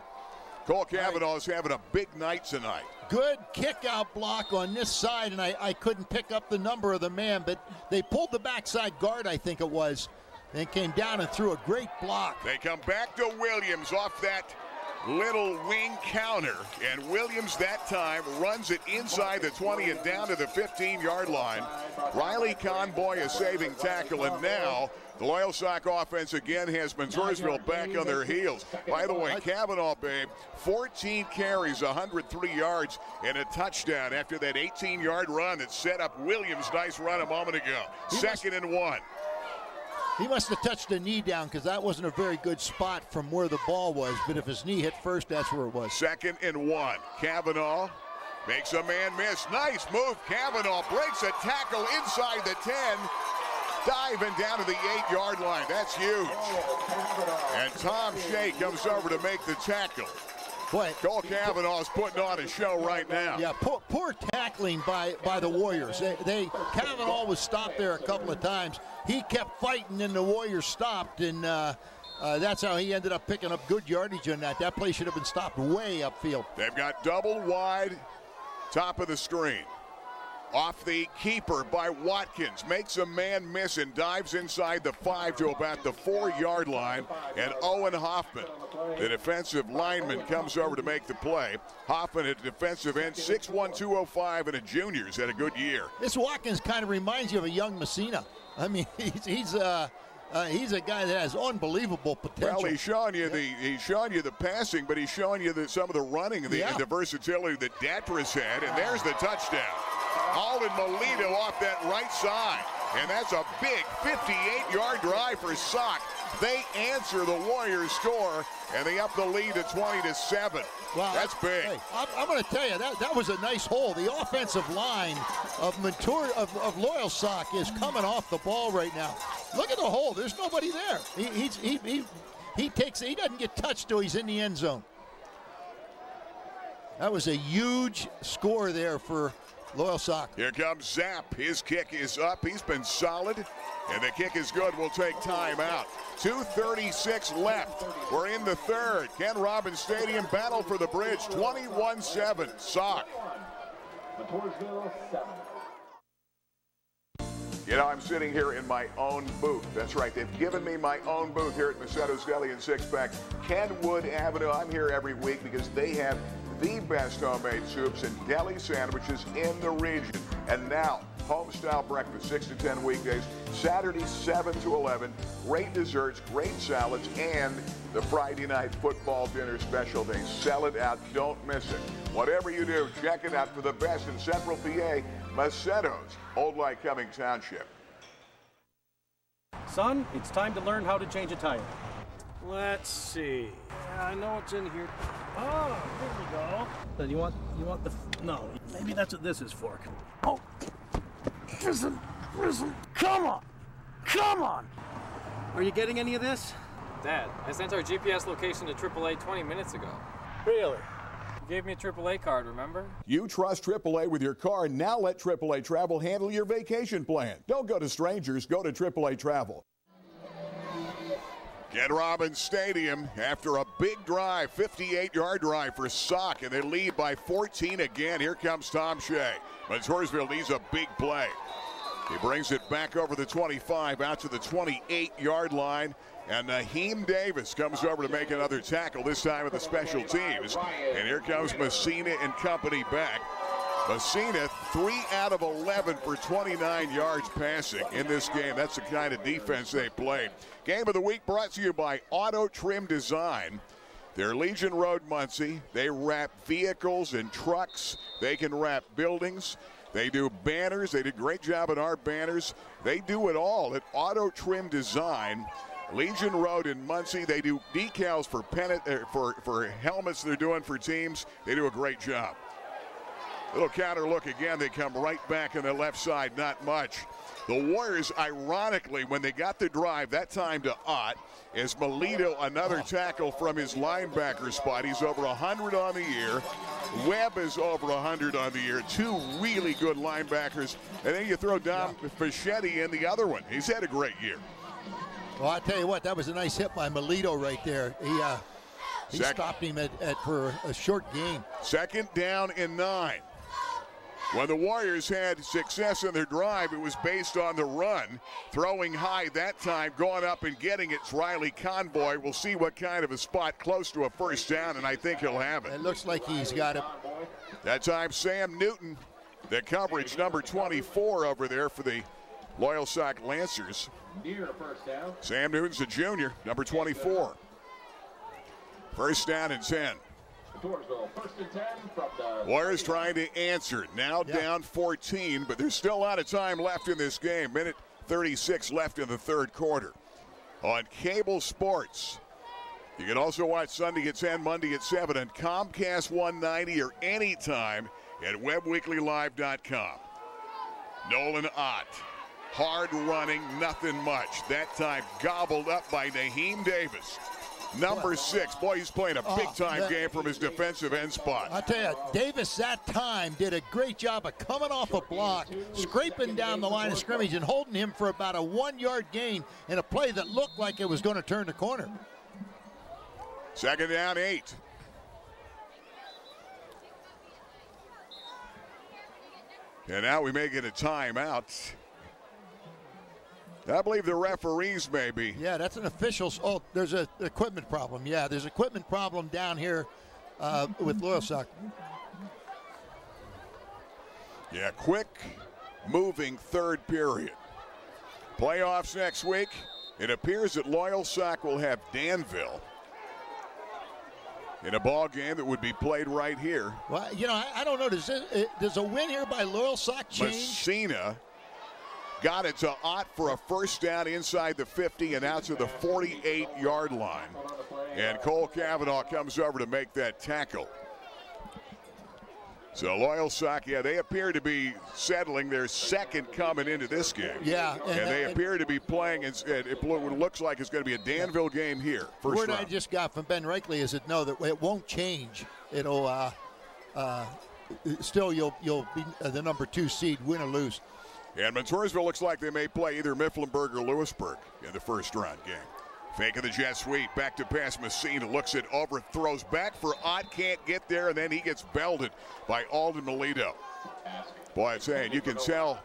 Cole Kavanaugh is having a big night tonight. Good kick-out block on this side, and I couldn't pick up the number of the man, but they pulled the backside guard, I think it was, and came down and threw a great block. They come back to Williams off that little wing counter, and Williams that time runs it inside the 20 and down to the 15-yard line. Riley Conboy a saving tackle, and now the Loyalsock offense again has Montoursville back on their heels. By the way, Kavanaugh, babe, 14 carries, 103 yards, and a touchdown after that 18-yard run that set up Williams' nice run a moment ago. Second and 1. He must have touched the knee down because that wasn't a very good spot from where the ball was. But if his knee hit first, that's where it was. Second and 1. Kavanaugh makes a man miss. Nice move. Kavanaugh breaks a tackle inside the 10. Diving down to the 8-yard line. That's huge. And Tom Shea comes over to make the tackle. Boy, Cole Kavanaugh's putting on a show right now. Yeah, poor tackling by the Warriors. Kavanaugh was stopped there a couple of times. He kept fighting, and the Warriors stopped, and that's how he ended up picking up good yardage on that. That play should have been stopped way upfield. They've got double wide, top of the screen. Off the keeper by Watkins. Makes a man miss and dives inside the 5 to about the 4-yard line. And Owen Hoffman, the defensive lineman, comes over to make the play. Hoffman at defensive end, 6'1", 205, and a junior. He's had a good year. This Watkins kind of reminds you of a young Messina. I mean, he's a guy that has unbelievable potential. Well, he's showing you the passing, but he's showing you some of the running and the versatility that Datras had. And there's the touchdown. Alden Melito off that right side. And that's a big 58-yard drive for Sock. They answer the Warriors score, and they up the lead to 20-7. Wow, that's big. Hey, I'm going to tell you, that was a nice hole. The offensive line of Loyalsock is coming off the ball right now. Look at the hole. There's nobody there. He doesn't get touched till he's in the end zone. That was a huge score there for Loyalsock. Here comes Zapp. His kick is up. He's been solid, and the kick is good. We'll take time out. 2:36 left. We're in the third. Ken Robbins Stadium battle for the bridge. 21-7. Sock. Montoursville 7. You know, I'm sitting here in my own booth. That's right. They've given me my own booth here at Macetto's Deli and Six Pack, Kenwood Avenue. I'm here every week because they have the best homemade soups and deli sandwiches in the region. And now, home-style breakfast, 6 to 10 weekdays, Saturday 7 to 11, great desserts, great salads, and the Friday night football dinner special. They sell it out. Don't miss it. Whatever you do, check it out for the best in Central PA, Macetto's, Old Lycoming Township. Son, it's time to learn how to change a tire. Let's see. I know what's in here. Oh, there we go. Then you want no, maybe that's what this is for. Oh, listen, come on. Are you getting any of this? Dad, I sent our GPS location to AAA 20 minutes ago. Really? You gave me a AAA card, remember? You trust AAA with your car. Now let AAA Travel handle your vacation plan. Don't go to strangers. Go to AAA Travel. Ken Robbins Stadium after a big drive, 58-yard drive for Sock, and they lead by 14 again. Here comes Tom Shea. Montoursville needs a big play. He brings it back over the 25 out to the 28-yard line. And Naheem Davis comes over to make another tackle, this time with the special teams. And here comes Messina and company back. Messina, 3 out of 11 for 29 yards passing in this game. That's the kind of defense they played. Game of the week brought to you by Auto Trim Design. They're Legion Road, Muncie. They wrap vehicles and trucks. They can wrap buildings. They do banners. They did a great job at our banners. They do it all at Auto Trim Design. Legion Road in Muncie. They do decals for helmets they're doing for teams. They do a great job. Little counter look again. They come right back on the left side. Not much. The Warriors, ironically, when they got the drive, that time to Ott, as Melito, another tackle from his linebacker spot. He's over 100 on the year. Webb is over 100 on the year. 2 really good linebackers. And then you throw Dom Fischetti in the other one. He's had a great year. Well, I tell you what, that was a nice hit by Melito right there. He stopped him for a short gain. 2nd down and 9. When the Warriors had success in their drive, it was based on the run. Throwing high that time, going up and getting it. Riley Convoy. We'll see what kind of a spot close to a first down, and I think he'll have it. It looks like he's got it. That time, Sam Newton, the coverage, number 24 over there for the Loyalsock Lancers. Sam Newton's a junior, number 24. First down and 10. Warriors trying to answer. Now down 14, but there's still a lot of time left in this game. Minute 36 left in the third quarter. On cable sports. You can also watch Sunday at 10, Monday at 7 on Comcast 190 or anytime at WebWeeklyLive.com. Nolan Ott. Hard running, nothing much. That time gobbled up by Naheem Davis. Number 6. Boy, he's playing a big-time game from his defensive end spot. I tell you, Davis that time did a great job of coming off a block, scraping down the line of scrimmage, and holding him for about a 1-yard gain in a play that looked like it was going to turn the corner. 2nd down, 8. And now we may get a timeout. I believe the referees may be. Yeah, that's an official's. Oh, there's an equipment problem. Yeah, there's an equipment problem down here with Loyalsock. Yeah, quick moving third period. Playoffs next week. It appears that Loyalsock will have Danville in a ball game that would be played right here. Well, you know, I don't know. Does a win here by Loyalsock change? Messina got it to Ott for a first down inside the 50 and out to the 48-yard line. And Cole Cavanaugh comes over to make that tackle. So Loyalsock, yeah, they appear to be settling their second coming into this game. Yeah. And they appear to be playing, and it looks like it's going to be a Danville game here. The word I just got from Ben Reichley is that no, that it won't change. It'll still you'll be the number 2 seed, win or lose. And Montoursville looks like they may play either Mifflinburg or Lewisburg in the first round game. Fake of the jet sweep, back to pass Messina, looks it over, throws back for Ott, can't get there, and then he gets belted by Alden Melito. Boy, I'm saying, you can tell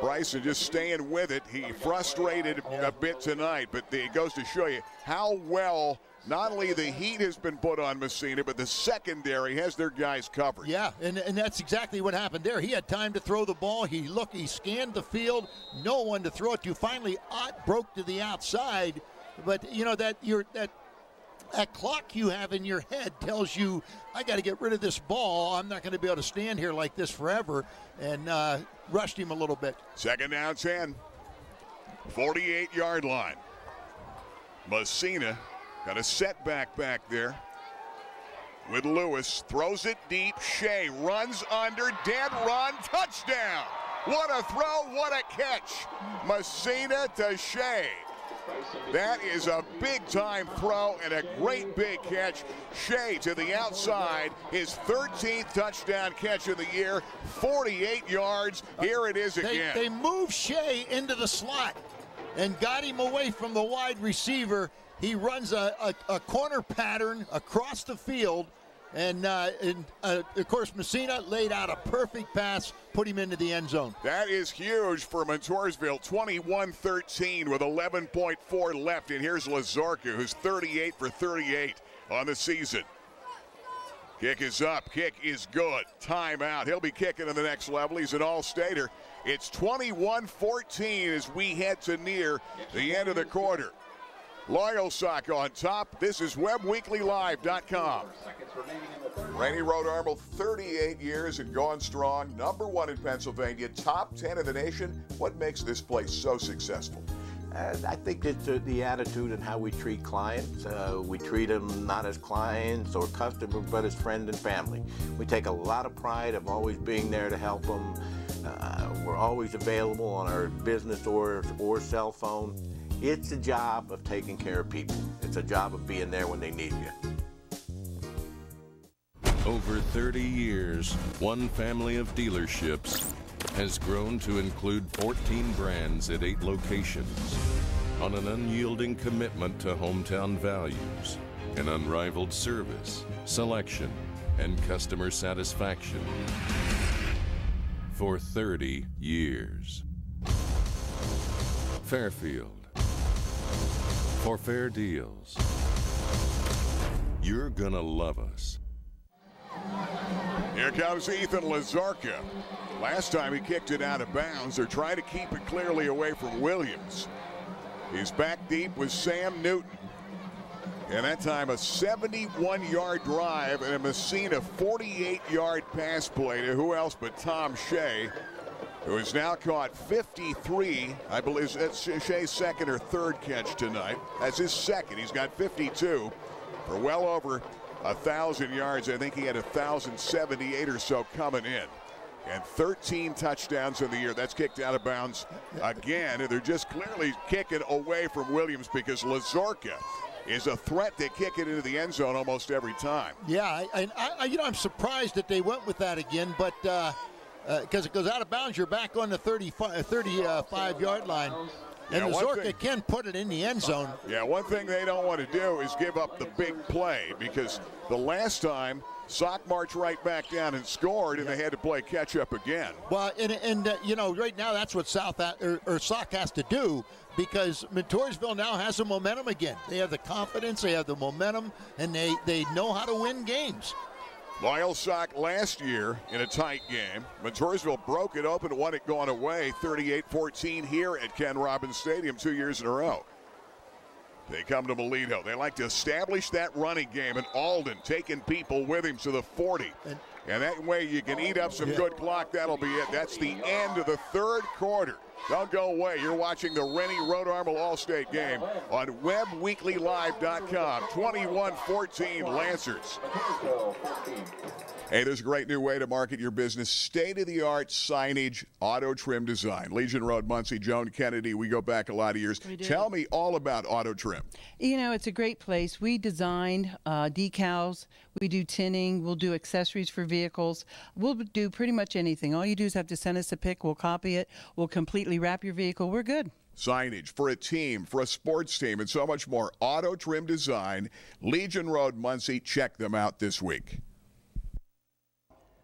Bryson just staying with it. He frustrated a bit tonight, but it goes to show you how well not only the heat has been put on Messina, but the secondary has their guys covered. Yeah, and that's exactly what happened there. He had time to throw the ball. He scanned the field, no one to throw it to. Finally, Ott broke to the outside. But you know that clock you have in your head tells you, I got to get rid of this ball. I'm not going to be able to stand here like this forever, and rushed him a little bit. Second down 10, 48-yard line. Messina got a setback back there with Lewis, throws it deep. Shea runs under, dead run, touchdown. What a throw, what a catch. Messina to Shea. That is a big-time throw and a great big catch. Shea to the outside, his 13th touchdown catch of the year, 48 yards. Here it is again. They moved Shea into the slot and got him away from the wide receiver. He runs a corner pattern across the field. And of course, Messina laid out a perfect pass, put him into the end zone. That is huge for Montoursville, 21-13 with 11.4 left. And here's Lazorka, who's 38 for 38 on the season. Kick is up, kick is good. Timeout. He'll be kicking to the next level. He's an all-stater. It's 21-14 as we head to near the end of the quarter. Loyalsock on top. This is WebbWeeklyLive.com. Rainy Road Armel, 38 years and going strong. Number 1 in Pennsylvania, top 10 in the nation. What makes this place so successful? I think it's the attitude and how we treat clients. We treat them not as clients or customers, but as friends and family. We take a lot of pride of always being there to help them. We're always available on our business or cell phone. It's a job of taking care of people. It's a job of being there when they need you. Over 30 years, one family of dealerships has grown to include 14 brands at 8 locations on an unyielding commitment to hometown values and unrivaled service, selection, and customer satisfaction for 30 years. Fairfield. For fair deals. You're gonna love us. Here comes Ethan Lazarka. Last time he kicked it out of bounds. They're trying to keep it clearly away from Williams. He's back deep with Sam Newton. And that time a 71-yard drive and a Messina 48-yard pass play to who else but Tom Shea, who has now caught 53. I believe that's Shea's second or third catch tonight. That's his second. He's got 52 for well over 1,000 yards. I think he had 1,078 or so coming in. And 13 touchdowns in the year. That's kicked out of bounds again. And they're just clearly kicking away from Williams because Lazorka is a threat to kick it into the end zone almost every time. Yeah, I'm surprised that they went with that again, but because it goes out of bounds, you're back on the 35-yard line. And Zorka can put it in the end zone. Yeah, one thing they don't want to do is give up the big play, because the last time Sock marched right back down and scored, and they had to play catch-up again. Well, and right now that's what Sock has to do, because Montoursville now has the momentum again. They have the confidence, they have the momentum, and they know how to win games. Loyalsock last year in a tight game. Montoursville broke it open, won it going away 38-14 here at Ken Robbins Stadium 2 years in a row. They come to Melito. They like to establish that running game, and Alden taking people with him to the 40. And that way you can eat up some good clock. That'll be it. That's the end of the third quarter. Don't go away. You're watching the Rennie Rhode Armel All-State game on WebWeeklyLive.com. 21-14 Lancers. Hey, there's a great new way to market your business. State-of-the-art signage, auto trim design. Legion Road, Muncie, Joan Kennedy. We go back a lot of years. Tell me all about auto trim. It's a great place. We design decals. We do tinning. We'll do accessories for vehicles. We'll do pretty much anything. All you do is have to send us a pic. We'll copy it. We'll completely wrap your vehicle. We're good. Signage for a team, for a sports team, and so much more. Auto trim design. Legion Road, Muncie. Check them out this week.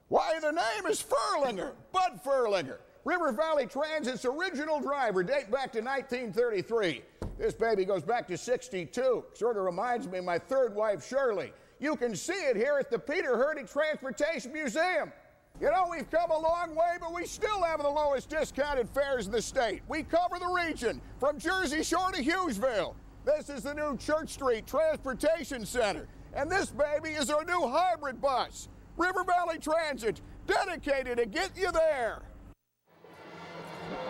Why, the name is Furlinger, Bud Furlinger. River Valley Transit's original driver, date back to 1933. This baby goes back to 62. Sort of reminds me of my third wife, Shirley. You can see it here at the Peter Hurdig Transportation Museum. We've come a long way, but we still have the lowest discounted fares in the state. We cover the region from Jersey Shore to Hughesville. This is the new Church Street Transportation Center. And this baby is our new hybrid bus. River Valley Transit, dedicated to get you there.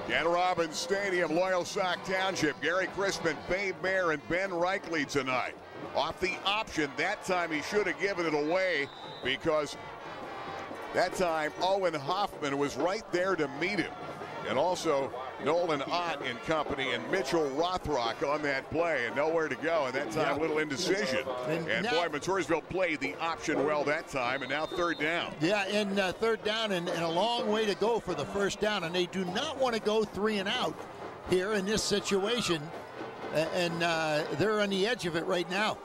Ken Robbins Stadium, Loyalsock Township. Gary Crispin, Babe Mayer, and Ben Reichley tonight. Off the option, that time he should have given it away, because that time Owen Hoffman was right there to meet him. And also Nolan Ott and company and Mitchell Rothrock on that play, and nowhere to go. And that time, a little indecision. And boy, Montoursville played the option well that time, and now third down. Yeah, and third down and a long way to go for the first down. And they do not want to go 3 and out here in this situation. And they're on the edge of it right now.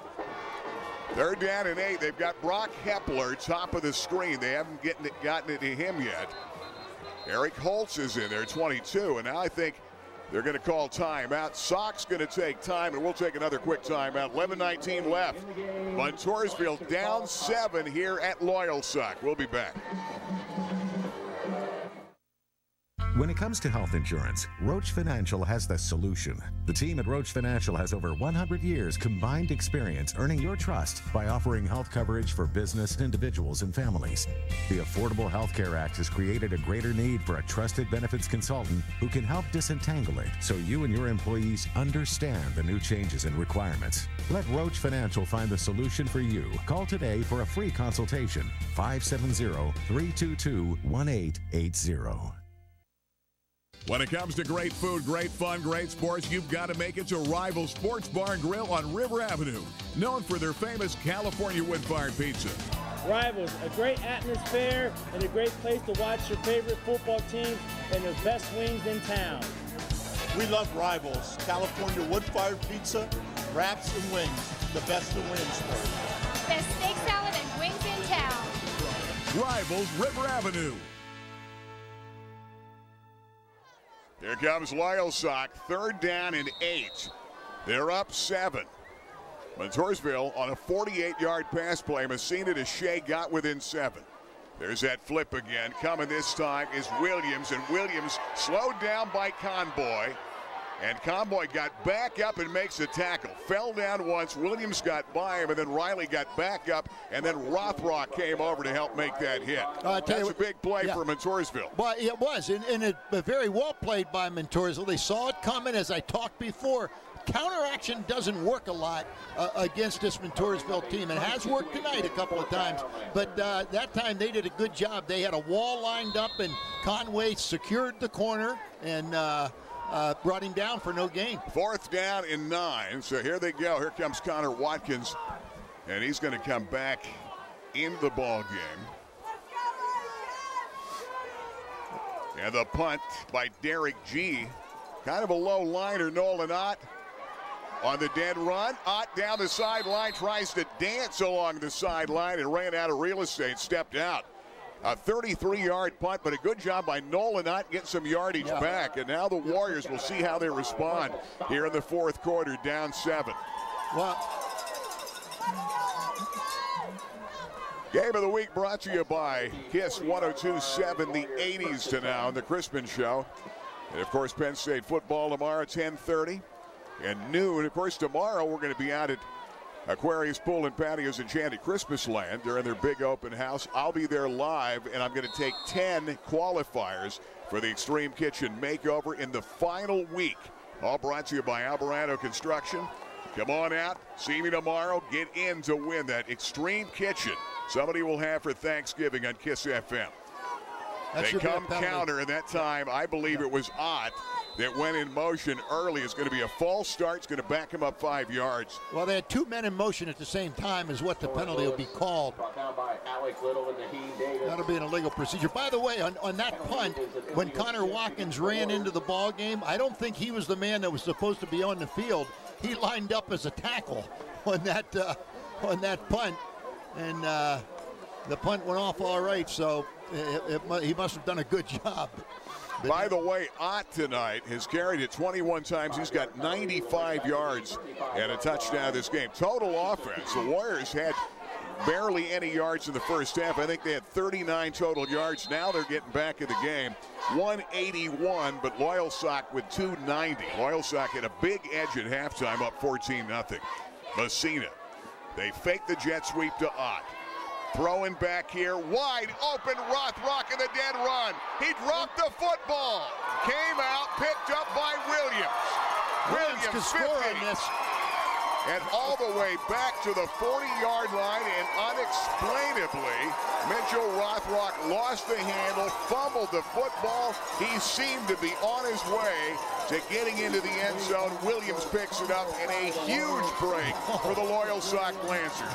Third down and 8. They've got Brock Hepler top of the screen. They haven't gotten it to him yet. Eric Holtz is in there, 22, and now I think they're going to call timeout. Sock's going to take time, and we'll take another quick timeout. 11:19 left. Montoursville down 7 here at Loyalsock. We'll be back. When it comes to health insurance, Roach Financial has the solution. The team at Roach Financial has over 100 years combined experience earning your trust by offering health coverage for business, individuals, and families. The Affordable Health Care Act has created a greater need for a trusted benefits consultant who can help disentangle it so you and your employees understand the new changes and requirements. Let Roach Financial find the solution for you. Call today for a free consultation. 570-322-1880. When it comes to great food, great fun, great sports, you've got to make it to Rival Sports Bar and Grill on River Avenue, known for their famous California wood-fired pizza. Rivals, a great atmosphere and a great place to watch your favorite football team and the best wings in town. We love Rivals, California wood-fired pizza, wraps and wings, the best in Williamsburg. Best steak salad and wings in town. Rivals, River Avenue. Here comes Loyalsock, third down and 8. They're up 7. Montoursville on a 48-yard pass play. Messina to Shea got within 7. There's that flip again. Coming this time is Williams, and Williams slowed down by Conboy. And Conboy got back up and makes a tackle. Fell down once. Williams got by him, and then Riley got back up, and then Rothrock came over to help make that hit. That's a big play for Montoursville. Well, it was, and it very well played by Montoursville. They saw it coming, as I talked before. Counteraction doesn't work a lot against this Montoursville team. It has worked tonight a couple of times, but that time they did a good job. They had a wall lined up, and Conway secured the corner and brought him down for no gain. Fourth down and 9. So here they go. Here comes Connor Watkins, and he's going to come back in the ball game. And the punt by Derek G. Kind of a low liner, Nolan Ott on the dead run. Ott down the sideline, tries to dance along the sideline and ran out of real estate, stepped out. A 33-yard punt, but a good job by Nolan Ott getting some yardage back. And now the Warriors will see how they respond here in the fourth quarter, down 7. Well, Game of the week brought to you by KISS 102.7, the 80s to now, the Crispin Show. And, of course, Penn State football tomorrow, 10:30 and noon. Of course, tomorrow we're going to be out at Aquarius Pool and Patios Enchanted Christmas Land during their big open house. I'll be there live, and I'm going to take 10 qualifiers for the Extreme Kitchen Makeover in the final week. All brought to you by Alvarado Construction. Come on out, see me tomorrow, get in to win that Extreme Kitchen somebody will have for Thanksgiving on KISS FM. They come counter, and that time I believe it was Ott that went in motion early. It's going to be a false start. It's going to back him up 5 yards. Well, they had 2 men in motion at the same time is what the penalty will be called. That'll be an illegal procedure. By the way, on that punt, when Connor Watkins ran into the ball game, I don't think he was the man that was supposed to be on the field. He lined up as a tackle on that punt, and the punt went off all right, so he must have done a good job. By the way, Ott tonight has carried it 21 times. He's got 95 yards and a touchdown this game. Total offense, the Warriors had barely any yards in the first half. I think they had 39 total yards. Now they're getting back in the game. 181, but Loyalsock with 290. Loyalsock had a big edge at halftime, up 14-0. Messina, they fake the jet sweep to Ott. Throwing back here, wide open, Rothrock in the dead run. He dropped the football. Came out, picked up by Williams. Williams 50. And all the way back to the 40-yard line, and unexplainably, Mitchell Rothrock lost the handle, fumbled the football. He seemed to be on his way to getting into the end zone. Williams picks it up, and a huge break for the Loyalsock Lancers.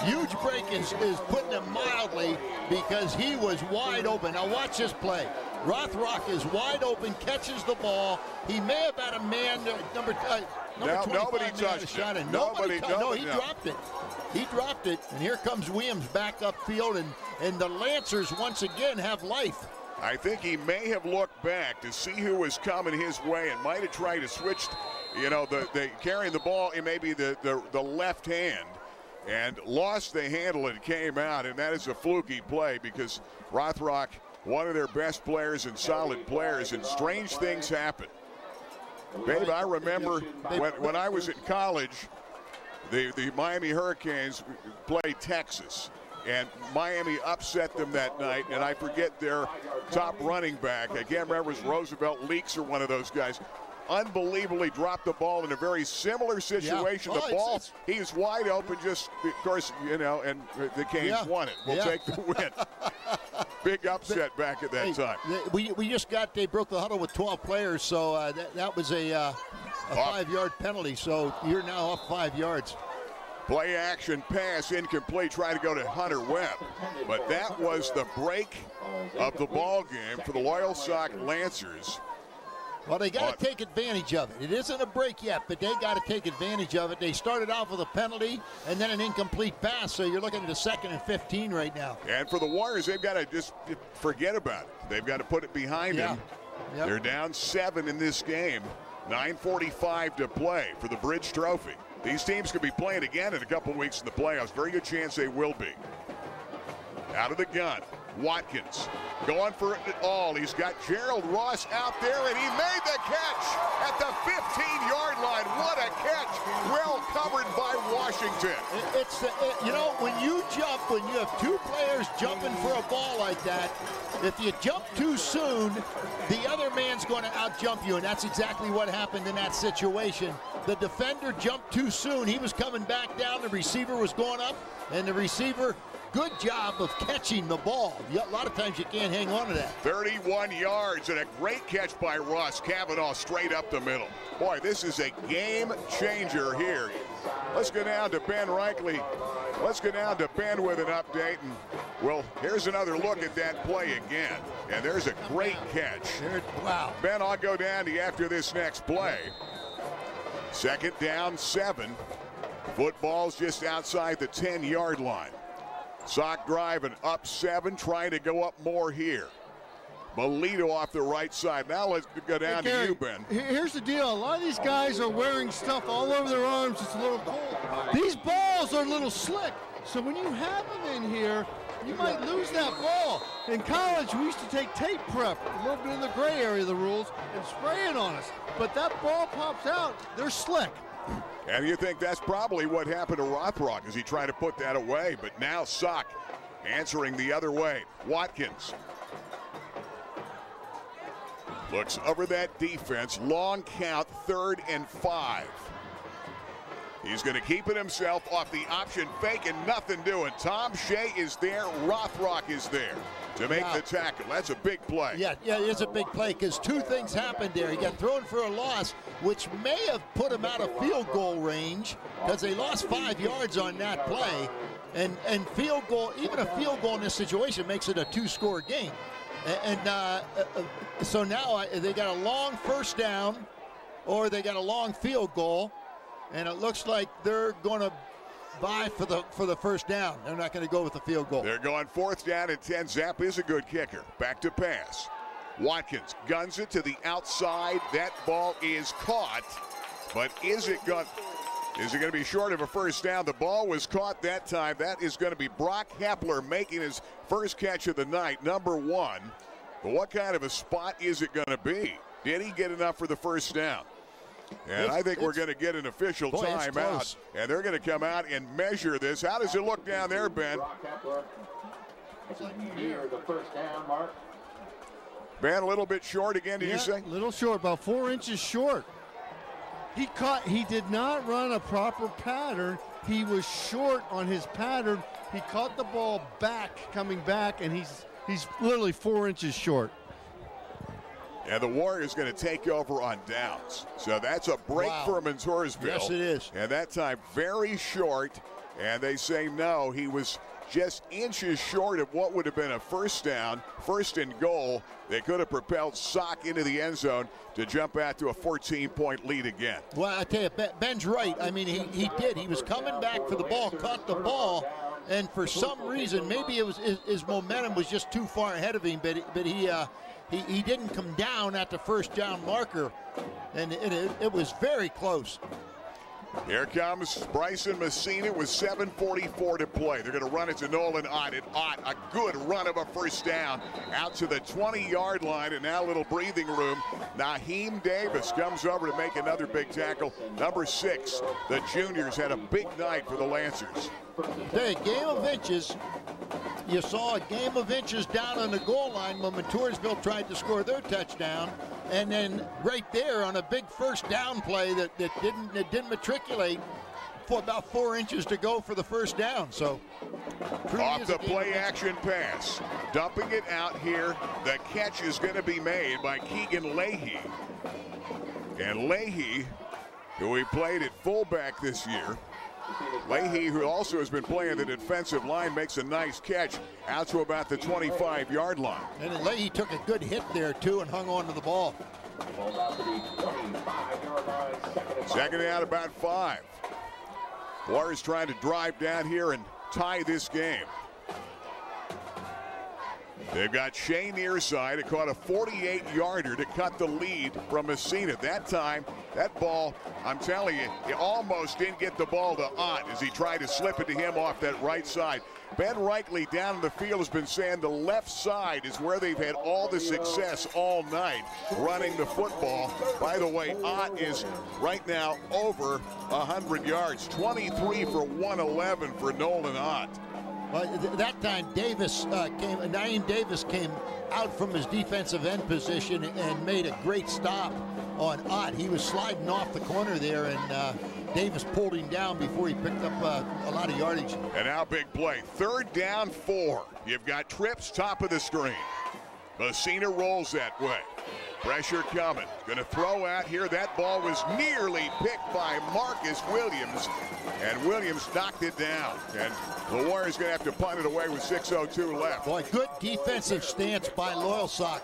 Huge break is putting it mildly, because he was wide open. Now watch this play. Rothrock is wide open, catches the ball. He may have had a man, number nobody touched it. No, he dropped it. He dropped it, and here comes Williams back upfield, and the Lancers once again have life. I think he may have looked back to see who was coming his way and might have tried to switch, the carrying the ball in maybe the left hand, and lost the handle and came out, and that is a fluky play because Rothrock, one of their best players and solid players, and strange things happen. Babe, I remember when I was in college, the Miami Hurricanes played Texas, and Miami upset them that night, and I forget their top running back. I can't remember if it was Roosevelt Leaks or one of those guys. Unbelievably dropped the ball in a very similar situation. Yeah. The ball, he's wide open, just, of course, and the Canes won it. We'll take the win. Big upset back at that time. We just they broke the huddle with 12 players, so that was a 5-yard penalty, so you're now up 5 yards. Play action pass incomplete, trying to go to Hunter Webb. But that was the break of the ball game for the Loyalsock Lancers. Well, they got to take advantage of it. It isn't a break yet, but they got to take advantage of it. They started off with a penalty and then an incomplete pass, so you're looking at the 2nd and 15 right now. And for the Warriors, they've got to just forget about it. They've got to put it behind them. Yep. They're down 7 in this game. 9:45 to play for the Bridge Trophy. These teams could be playing again in a couple weeks in the playoffs. Very good chance they will be. Out of the gun, Watkins going for it all. He's got Gerald Ross out there, and he made the catch at the 15-yard line. What a catch. Well covered by Washington. When you jump, when you have 2 players jumping for a ball like that, if you jump too soon, the other man's going to outjump you, and that's exactly what happened in that situation. The defender jumped too soon. He was coming back down. The receiver was going up, and the receiver, good job of catching the ball. A lot of times you can't hang on to that. 31 yards and a great catch by Ross Cavanaugh straight up the middle. Boy, this is a game changer here. Let's go down to Ben Reichley Let's go down to Ben with an update. And, well, here's another look at that play again. And there's a great catch. Wow. Ben, I'll go down to you after this next play. 2nd down, 7. Football's just outside the 10-yard line. Sock driving up 7, trying to go up more here. Melito off the right side. Now let's go down to you, Ben. Here's the deal. A lot of these guys are wearing stuff all over their arms. It's a little cold. These balls are a little slick. So when you have them in here, you might lose that ball. In college, we used to take tape prep, a little bit in the gray area of the rules, and spray it on us. But that ball pops out. They're slick. And you think that's probably what happened to Rothrock as he tried to put that away. But now Sock answering the other way. Watkins looks over that defense. Long count, 3rd and 5. He's going to keep it himself off the option fake and nothing doing. Tom Shea is there. Rothrock is there to make the tackle. That's a big play. Yeah, it's a big play because 2 things happened there. He got thrown for a loss, which may have put him out of field goal range because they lost 5 yards on that play. And field goal, even a field goal in this situation makes it a 2-score game. So now they got a long 1st down or they got a long field goal. And it looks like they're going to buy for the 1st down. They're not going to go with the field goal. They're going 4th down and 10. Zapp is a good kicker. Back to pass. Watkins guns it to the outside. That ball is caught. But is it going to be short of a 1st down? The ball was caught that time. That is going to be Brock Hepler making his first catch of the night, number 1. But what kind of a spot is it going to be? Did he get enough for the 1st down? And I think we're going to get an official timeout. And they're going to come out and measure this. How does it look down there, Ben? Near the 1st down mark. Ben, a little bit short again, did you say? A little short, about 4 inches short. He did not run a proper pattern. He was short on his pattern. He caught the ball coming back, and he's literally 4 inches short. And the Warriors going to take over on downs. So that's a break for Montoursville. Yes, it is. And that time very short. And they say no, he was just inches short of what would have been a 1st down, 1st and goal. They could have propelled Sock into the end zone to jump out to a 14-point lead again. Well, I tell you, Ben's right. I mean, he did. He was coming back for the ball, caught the ball, and for some reason, maybe it was his momentum was just too far ahead of him, but he didn't come down at the 1st down marker, and it was very close. Here comes Bryson Messina with 7:44 to play. They're going to run it to Nolan Ott. And Ott, a good run of a 1st down out to the 20-yard line, and now a little breathing room. Naheem Davis comes over to make another big tackle. Number 6, the juniors had a big night for the Lancers. Hey, game of inches. You saw a game of inches down on the goal line when Montoursville tried to score their touchdown, and then right there on a big 1st down play that didn't matriculate for about 4 inches to go for the 1st down. So off the play action pass, dumping it out here. The catch is going to be made by Keegan Leahy. And Leahy, who we played at fullback this year, Leahy, who also has been playing the defensive line, makes a nice catch out to about the 25-yard line. And Leahy took a good hit there, too, and hung on to the ball. 2nd down, about 5. Warriors trying to drive down here and tie this game. They've got Shea near side. It caught a 48-yarder to cut the lead from Messina. That time, that ball, I'm telling you, he almost didn't get the ball to Ott as he tried to slip it to him off that right side. Ben Reichley down in the field has been saying the left side is where they've had all the success all night running the football. By the way, Ott is right now over 100 yards, 23 for 111 for Nolan Ott. Well, that time Naeem Davis came out from his defensive end position and made a great stop on Ott. He was sliding off the corner there, and Davis pulled him down before he picked up a lot of yardage. And now big play. 3rd down 4. You've got trips top of the screen. Messina rolls that way. Pressure coming. Going to throw out here. That ball was nearly picked by Marcus Williams, and Williams knocked it down. And the Warriors going to have to punt it away with 6:02 left. Boy, good defensive stance by Loyalsock.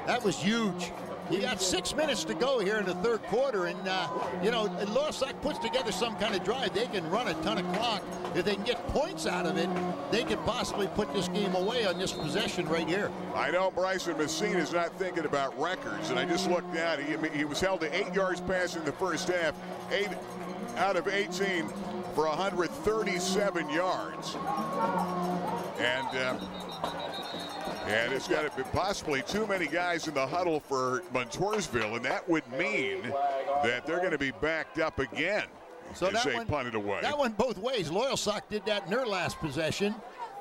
That was huge. You got 6 minutes to go here in the third quarter, and Loyalsock puts together some kind of drive. They can run a ton of clock. If they can get points out of it, they could possibly put this game away on this possession right here. I know Bryson Messina's not thinking about records, and I just looked at it. He was held to 8 yards passing in the first half, 8 out of 18 for 137 yards. And it's got to be possibly too many guys in the huddle for Montoursville, and that would mean that they're going to be backed up again as they punt it away. That went both ways. Loyalsock did that in their last possession.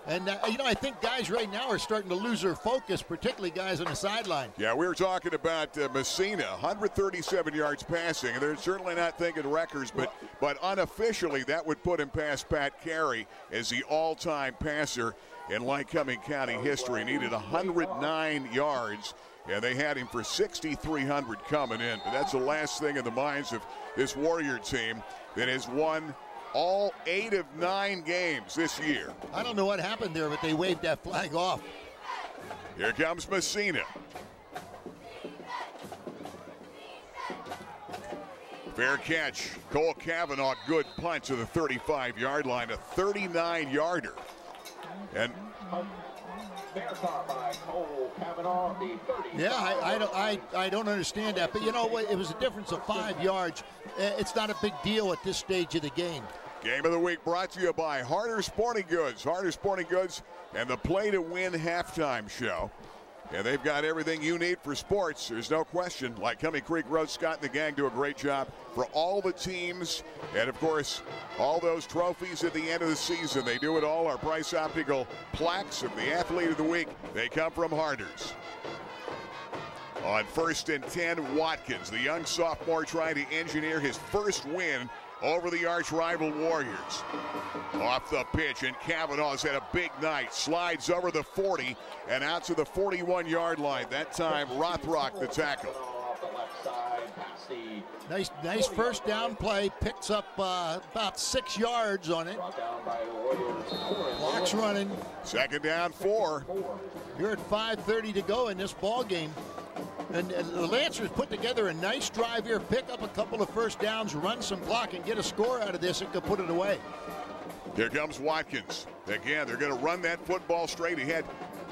And, I think guys right now are starting to lose their focus, particularly guys on the sideline. Yeah, we were talking about Messina, 137 yards passing. And they're certainly not thinking records, but unofficially that would put him past Pat Carey as the all-time passer in Lycoming County history. Needed 109 yards, and they had him for 6,300 coming in. But that's the last thing in the minds of this Warrior team that has won all 8 of 9 games this year. I don't know what happened there, but they waved that flag off. Here comes Messina. Fair catch. Cole Kavanaugh, good punt to the 35-yard line, a 39-yarder. And yeah, I don't understand that. But you know what? It was a difference of 5 yards. It's not a big deal at this stage of the game. Game of the week brought to you by Harder Sporting Goods. Harder Sporting Goods and the Play to Win halftime show. And they've got everything you need for sports. There's no question. Lycoming Creek Road, Scott and the gang do a great job for all the teams. And, of course, all those trophies at the end of the season. They do it all. Our Price Optical plaques of the Athlete of the Week, they come from Harders. On 1st and 10, Watkins, the young sophomore, trying to engineer his first win over the arch-rival Warriors. Off the pitch, and Kavanaugh's had a big night. Slides over the 40 and out to the 41-yard line. That time, Rothrock the tackle. Nice first down play. Picks up about 6 yards on it. Clock's running. 2nd down, 4. You're at 5:30 to go in this ball game. And the Lancers put together a nice drive here, pick up a couple of first downs, run some clock, and get a score out of this and could put it away. Here comes Watkins. Again, they're going to run that football straight ahead.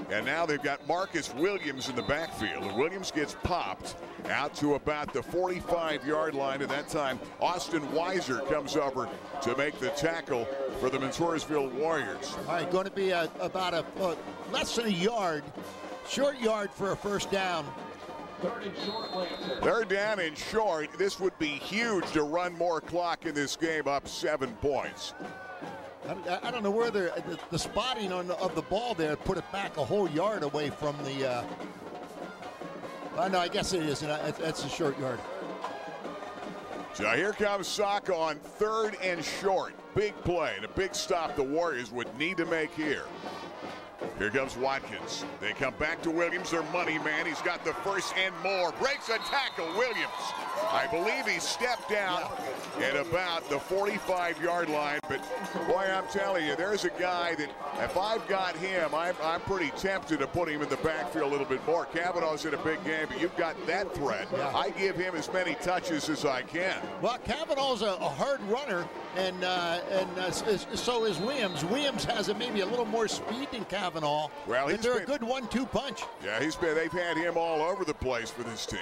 And now they've got Marcus Williams in the backfield. And Williams gets popped out to about the 45-yard line. At that time, Austin Weiser comes over to make the tackle for the Montoursville Warriors. All right, going to be about less than a yard, short yard for a first down. 3rd down and short. This would be huge to run more clock in this game, up 7 points. I don't know where the spotting of the ball there put it back a whole yard away from the. No, I guess it is. That's a short yard. So here comes Sock on 3rd and short. Big play and a big stop the Warriors would need to make here. Here comes Watkins. They come back to Williams, their money man. He's got the first and more. Breaks a tackle, Williams. I believe he stepped down at about the 45-yard line. But, boy, I'm telling you, there's a guy that if I've got him, I'm pretty tempted to put him in the backfield a little bit more. Kavanaugh's in a big game, but you've got that threat. Yeah. I give him as many touches as I can. Well, Kavanaugh's a hard runner, and so is Williams. Williams has maybe a little more speed than Kavanaugh. Well, they're a good 1-2 punch. Yeah, they've had him all over the place for this team.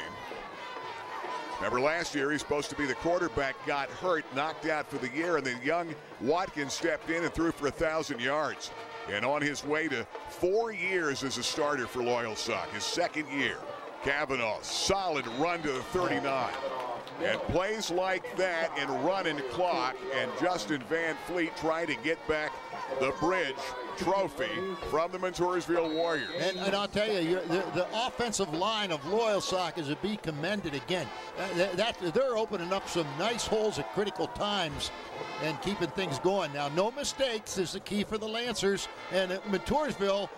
Remember last year, he's supposed to be the quarterback, got hurt, knocked out for the year, and then young Watkins stepped in and threw for 1,000 yards. And on his way to 4 years as a starter for Loyalsock, his 2nd year. Kavanaugh, solid run to the 39. And plays like that and running clock, and Justin Van Fleet trying to get back the bridge trophy from the Montoursville Warriors. And I'll tell you, the offensive line of Loyalsock is to be commended again. They're opening up some nice holes at critical times and keeping things going. Now, no mistakes is the key for the Lancers, and Montoursville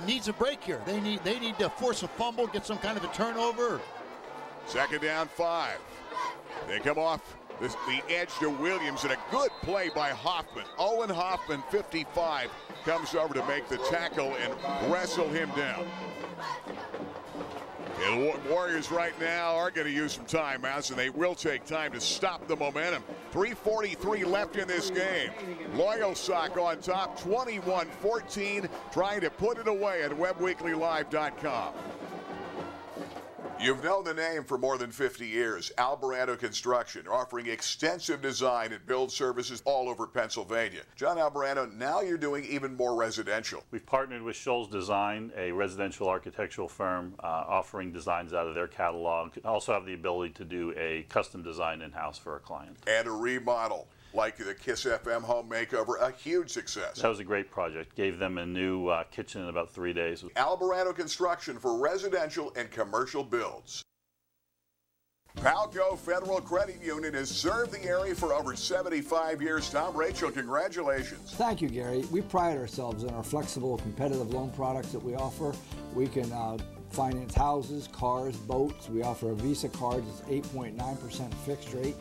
needs a break here. They need to force a fumble, get some kind of a turnover, Second down 5. They come off the edge to Williams, and a good play by Hoffman. Owen Hoffman, 55, comes over to make the tackle and wrestle him down. And the Warriors right now are going to use some timeouts, and they will take time to stop the momentum. 3:43 left in this game. Loyalsock on top, 21-14, trying to put it away at WebWeeklyLive.com. You've known the name for more than 50 years. Alvarado Construction, offering extensive design and build services all over Pennsylvania. John Alvarado, now you're doing even more residential. We've partnered with Scholl's Design, a residential architectural firm, offering designs out of their catalog. Also have the ability to do a custom design in-house for our clients. And a remodel, like the Kiss FM home makeover, a huge success. That was a great project. Gave them a new kitchen in about 3 days. Alvarado Construction for residential and commercial builds. Palco Federal Credit Union has served the area for over 75 years. Tom, Rachel, congratulations. Thank you, Gary. We pride ourselves in our flexible, competitive loan products that we offer. We can finance houses, cars, boats. We offer a Visa card that's 8.9% fixed rate.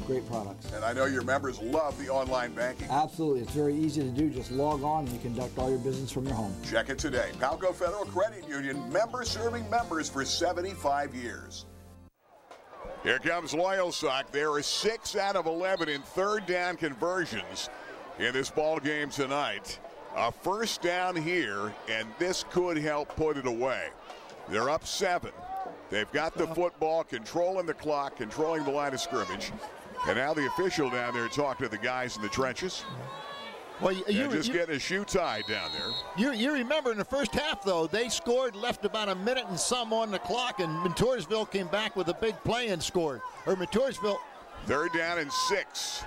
Great products. And I know your members love the online banking. Absolutely. It's very easy to do. Just log on and you conduct all your business from your home. Check it today. Palco Federal Credit Union, member serving members for 75 years. Here comes Loyalsock. There are 6 out of 11 in third down conversions in this ball game tonight. A first down here, and this could help put it away. They're up 7. They've got the football, controlling the clock, controlling the line of scrimmage. And now the official down there talking to the guys in the trenches. Well, you're just getting a shoe tied down there. You remember in the first half, though, they scored, left about a minute and some on the clock, and Montoursville came back with a big play and scored. Or Montoursville. Third down and 6.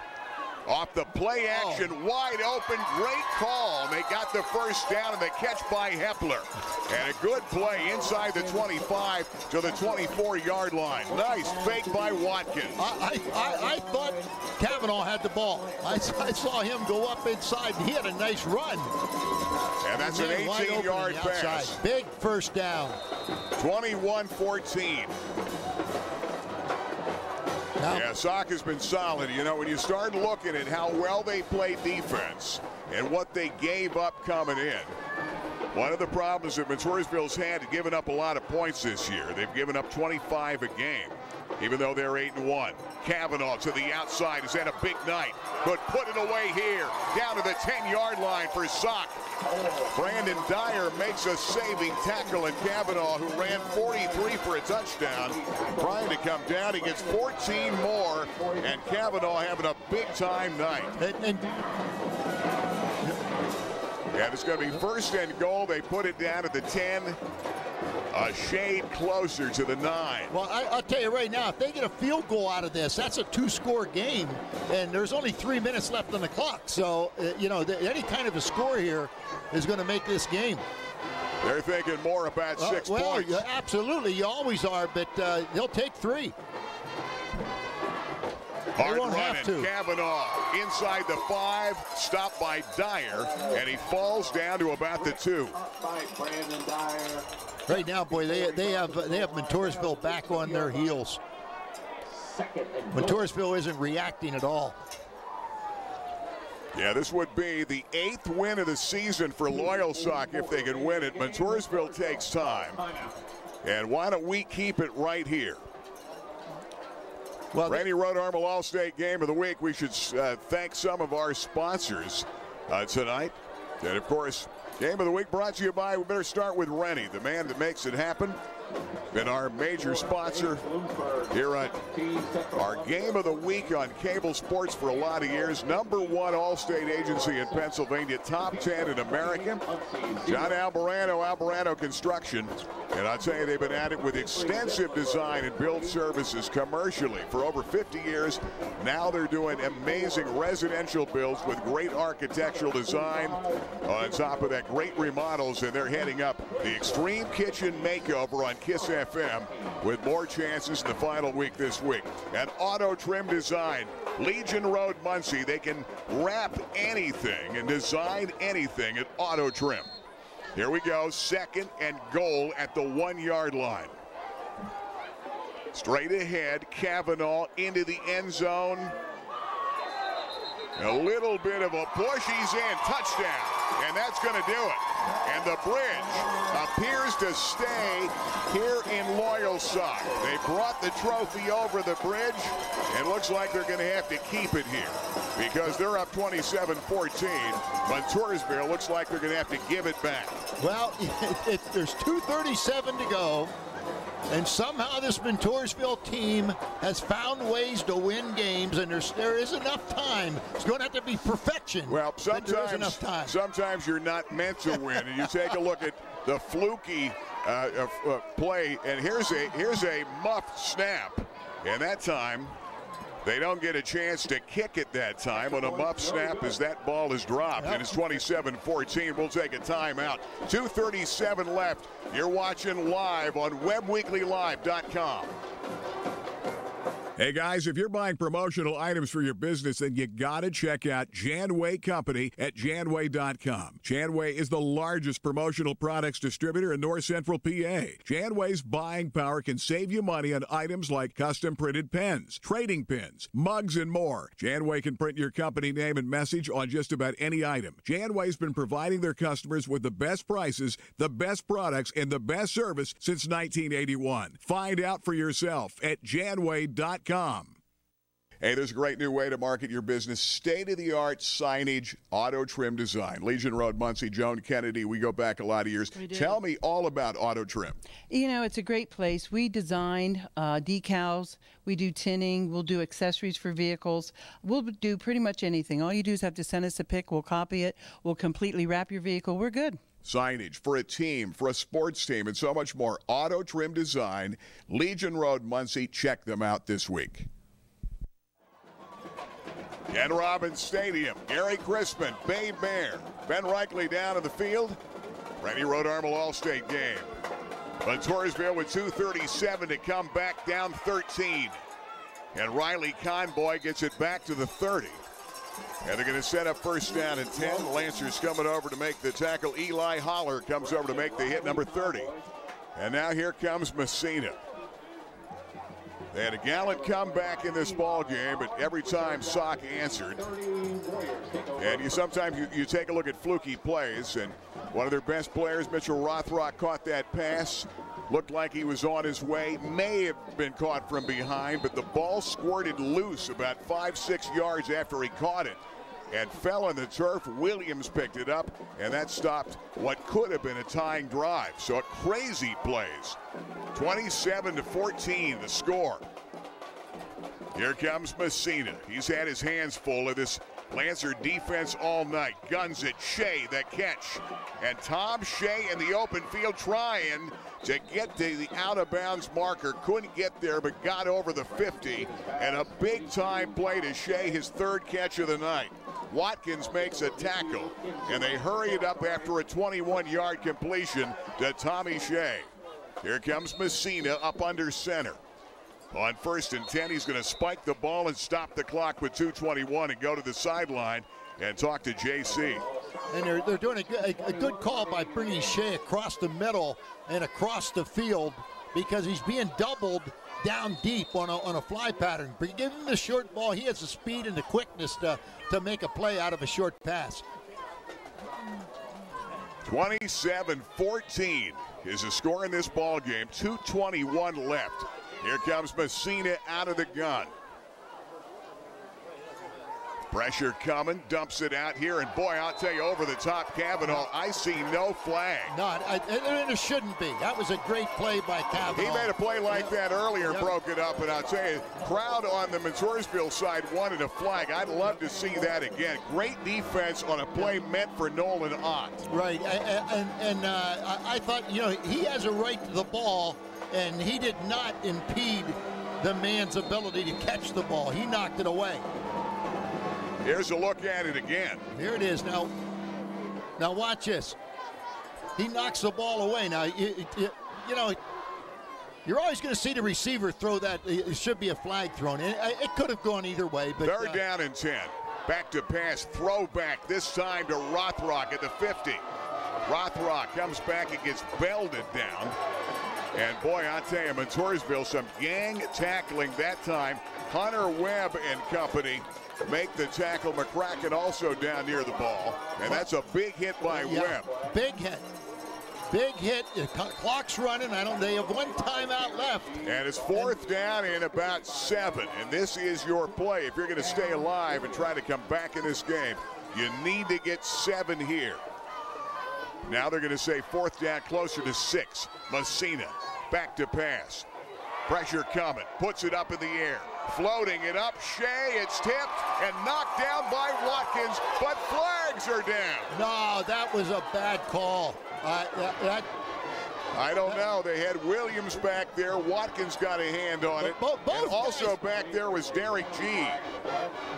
Off the play action, wide open, great call. And they got the first down and the catch by Hepler. And a good play inside the 25 to the 24-yard line. Nice fake by Watkins. I thought Kavanaugh had the ball. I saw him go up inside, and he had a nice run. And that's an 18-yard pass. Big first down. 21-14. Yeah, Sock has been solid. You know, when you start looking at how well they played defense and what they gave up coming in, one of the problems that Montoursville's had is giving up a lot of points this year. They've given up 25 a game, even though they're 8-1. Kavanaugh to the outside has had a big night, but put it away here, down to the 10-yard line for Sock. Brandon Dyer makes a saving tackle, and Kavanaugh, who ran 43 for a touchdown, trying to come down. He gets 14 more, and Kavanaugh having a big-time night. And it's going to be first and goal. They put it down at the 10. A shade closer to the 9. Well, I'll tell you right now, if they get a field goal out of this, that's a 2-score game, and there's only 3 minutes left on the clock. So, you know, any kind of a score here is going to make this game. They're thinking more about 6 points. Well, absolutely, you always are, but they'll take 3. Hard running, Kavanaugh inside the 5, stopped by Dyer, and he falls down to about the 2. Right now, boy, they have Montoursville back on their heels. Montoursville isn't reacting at all. Yeah, this would be the 8th win of the season for Loyalsock if they can win it. Montoursville takes time. And why don't we keep it right here? Well, Randy Road Armel All-State Game of the Week. We should thank some of our sponsors tonight. And, of course, Game of the Week brought to you by, we better start with Rennie, the man that makes it happen. Been our major sponsor here at our Game of the Week on cable sports for a lot of years. #1 All-State agency in Pennsylvania, top 10 in America. John Alvarado Construction. And I'll tell you, they've been at it with extensive design and build services commercially for over 50 years. Now they're doing amazing residential builds with great architectural design. On top of that, great remodels, and they're heading up the Extreme Kitchen Makeover on Kiss FM with more chances in the final week this week. And Auto Trim Design, Legion Road, Muncie. They can wrap anything and design anything at Auto Trim. Here we go, second and goal at the 1-yard line. Straight ahead, Kavanaugh into the end zone. A little bit of a push. He's in. Touchdown. And that's going to do it. And the bridge appears to stay here in Loyalsock. They brought the trophy over the bridge. And looks like they're going to have to keep it here because they're up 27-14. Montoursville looks like they're going to have to give it back. Well, there's 2:37 to go. And somehow this Montoursville team has found ways to win games, and there is enough time. It's going to have to be perfection. Well, sometimes you're not meant to win, and you take a look at the fluky play, and here's a muffed snap, and that time they don't get a chance to kick it that time on a muff snap as that ball is dropped. And it's 27-14. We'll take a timeout. 2:37 left. You're watching live on WebbWeeklyLive.com. Hey guys, if you're buying promotional items for your business, then you gotta check out Janway Company at Janway.com. Janway is the largest promotional products distributor in North Central PA. Janway's buying power can save you money on items like custom printed pens, trading pins, mugs, and more. Janway can print your company name and message on just about any item. Janway's been providing their customers with the best prices, the best products, and the best service since 1981. Find out for yourself at Janway.com. Hey, there's a great new way to market your business. State-of-the-art signage, auto trim design. Legion Road, Muncie, Joan Kennedy. We go back a lot of years. Tell me all about auto trim. You know, it's a great place. We design decals. We do tinning. We'll do accessories for vehicles. We'll do pretty much anything. All you do is have to send us a pic. We'll copy it. We'll completely wrap your vehicle. We're good. Signage for a team, for a sports team, and so much more. Auto trim design. Legion Road, Muncie. Check them out this week. Ken Robbins Stadium, Gary Crispin, Bay Bear, Ben Reichley down in the field. Rennie Road Armel All-State game. Montoursville with 2:37 to come, back down 13. And Riley Conboy gets it back to the 30. And they're going to set up first down and 10. Lancers coming over to make the tackle. Eli Holler comes over to make the hit, number 30. And now here comes Messina. They had a gallant comeback in this ball game, but every time Sock answered. And sometimes you take a look at fluky plays, and one of their best players, Mitchell Rothrock, caught that pass. Looked like he was on his way, may have been caught from behind, but the ball squirted loose about 5-6 yards after he caught it and fell on the turf. Williams picked it up, and that stopped what could have been a tying drive. So a crazy plays. 27-14 the score. Here comes Messina. He's had his hands full of this Lancer defense all night. Guns it. Shea the catch. And Tom Shea in the open field trying to get to the out-of-bounds marker. Couldn't get there, but got over the 50. And a big-time play to Shea, his third catch of the night. Watkins makes a tackle, and they hurry it up after a 21-yard completion to Tommy Shea. Here comes Messina up under center. On 1st and 10, he's going to spike the ball and stop the clock with 2:21 and go to the sideline and talk to JC. And they're doing a good call by bringing Shea across the middle and across the field because he's being doubled down deep on a fly pattern. But give him the short ball. He has the speed and the quickness to make a play out of a short pass. 27-14 is the score in this ball game. 2:21 left. Here comes Messina out of the gun. Pressure coming, dumps it out here, and boy, I'll tell you, over the top, Kavanaugh, I see no flag. No, there shouldn't be. That was a great play by Kavanaugh. He made a play like that earlier, broke it up, and I'll tell you, crowd on the Montoursville side wanted a flag. I'd love to see that again. Great defense on a play meant for Nolan Ott. Right, and I thought, you know, he has a right to the ball, and he did not impede the man's ability to catch the ball. He knocked it away. Here's a look at it again. Here it is. Now watch this. He knocks the ball away. Now, you know, you're always going to see the receiver throw that. It should be a flag thrown. It could have gone either way. But third down and 10. Back to pass. Throwback this time to Rothrock at the 50. Rothrock comes back and gets belted down. And boy, I'll tell you, Montoursville, some gang tackling that time. Hunter Webb and company make the tackle. McCracken also down near the ball. And that's a big hit by Webb. Big hit. Big hit. The clock's running. They have one timeout left. And it's 4th down and about 7. And this is your play. If you're going to stay alive and try to come back in this game, you need to get 7 here. Now they're going to say 4th down, closer to 6. Messina back to pass. Pressure coming. Puts it up in the air. Floating it up. Shea, it's tipped and knocked down by Watkins, but flags are down. No, that was a bad call. I don't know. They had Williams back there. Watkins got a hand on it. And also back there was Derek G.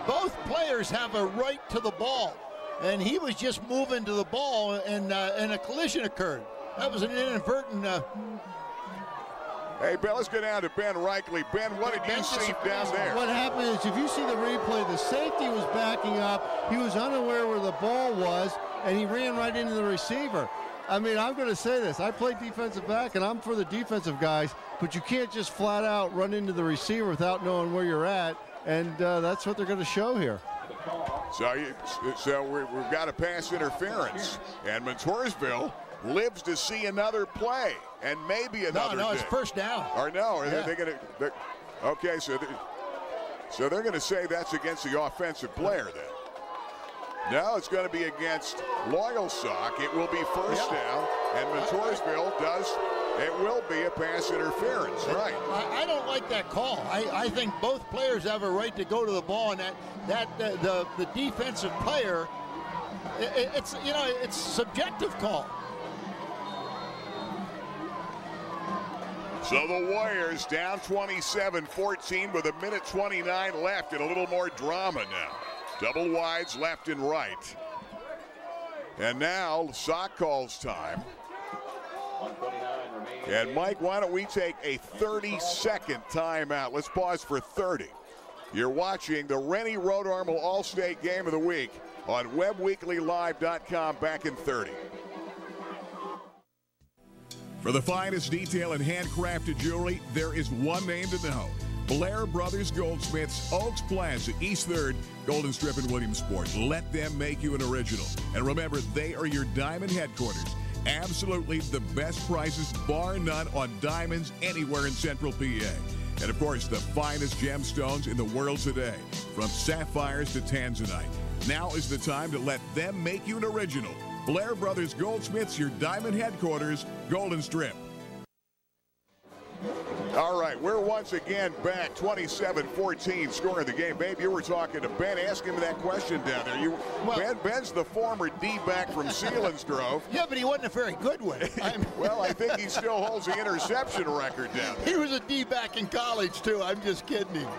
Both players have a right to the ball, and he was just moving to the ball, and a collision occurred. That was an inadvertent. Hey, Ben, let's go down to Ben Reichley. Ben, what did you see down there? What happened is, if you see the replay, the safety was backing up. He was unaware where the ball was, and he ran right into the receiver. I mean, I'm going to say this. I play defensive back, and I'm for the defensive guys, but you can't just flat out run into the receiver without knowing where you're at, and that's what they're going to show here. So we've got a pass interference, and Montoursville lives to see another play and maybe another. No, it's first down. Or no, yeah. They're going to. Okay, so they're going to say that's against the offensive player then. No, it's going to be against Loyalsock. It will be first down, and Montoursville it will be a pass interference, right? I don't like that call. I think both players have a right to go to the ball, and the defensive player, it's a subjective call. So the Warriors down 27-14 with 1:29 left and a little more drama now. Double wides left and right. And now Sock calls time. And Mike, why don't we take a 30-second timeout? Let's pause for 30. You're watching the Rennie Road Armor All-State Game of the Week on WebWeeklyLive.com. Back in 30. For the finest detail in handcrafted jewelry, there is one name to know. Blair Brothers Goldsmiths, Oaks Plaza, East 3rd, Golden Strip in Williamsport. Let them make you an original. And remember, they are your diamond headquarters. Absolutely the best prices, bar none, on diamonds anywhere in Central PA. And, of course, the finest gemstones in the world today, from sapphires to tanzanite. Now is the time to let them make you an original. Blair Brothers Goldsmiths, your diamond headquarters, Golden Strip. All right, we're once again back, 27-14, scoring the game. Babe, you were talking to Ben. Ask him that question down there. Ben's the former D-back from Selinsgrove. Yeah, but he wasn't a very good one. Well, I think he still holds the interception record down there. He was a D-back in college, too. I'm just kidding him.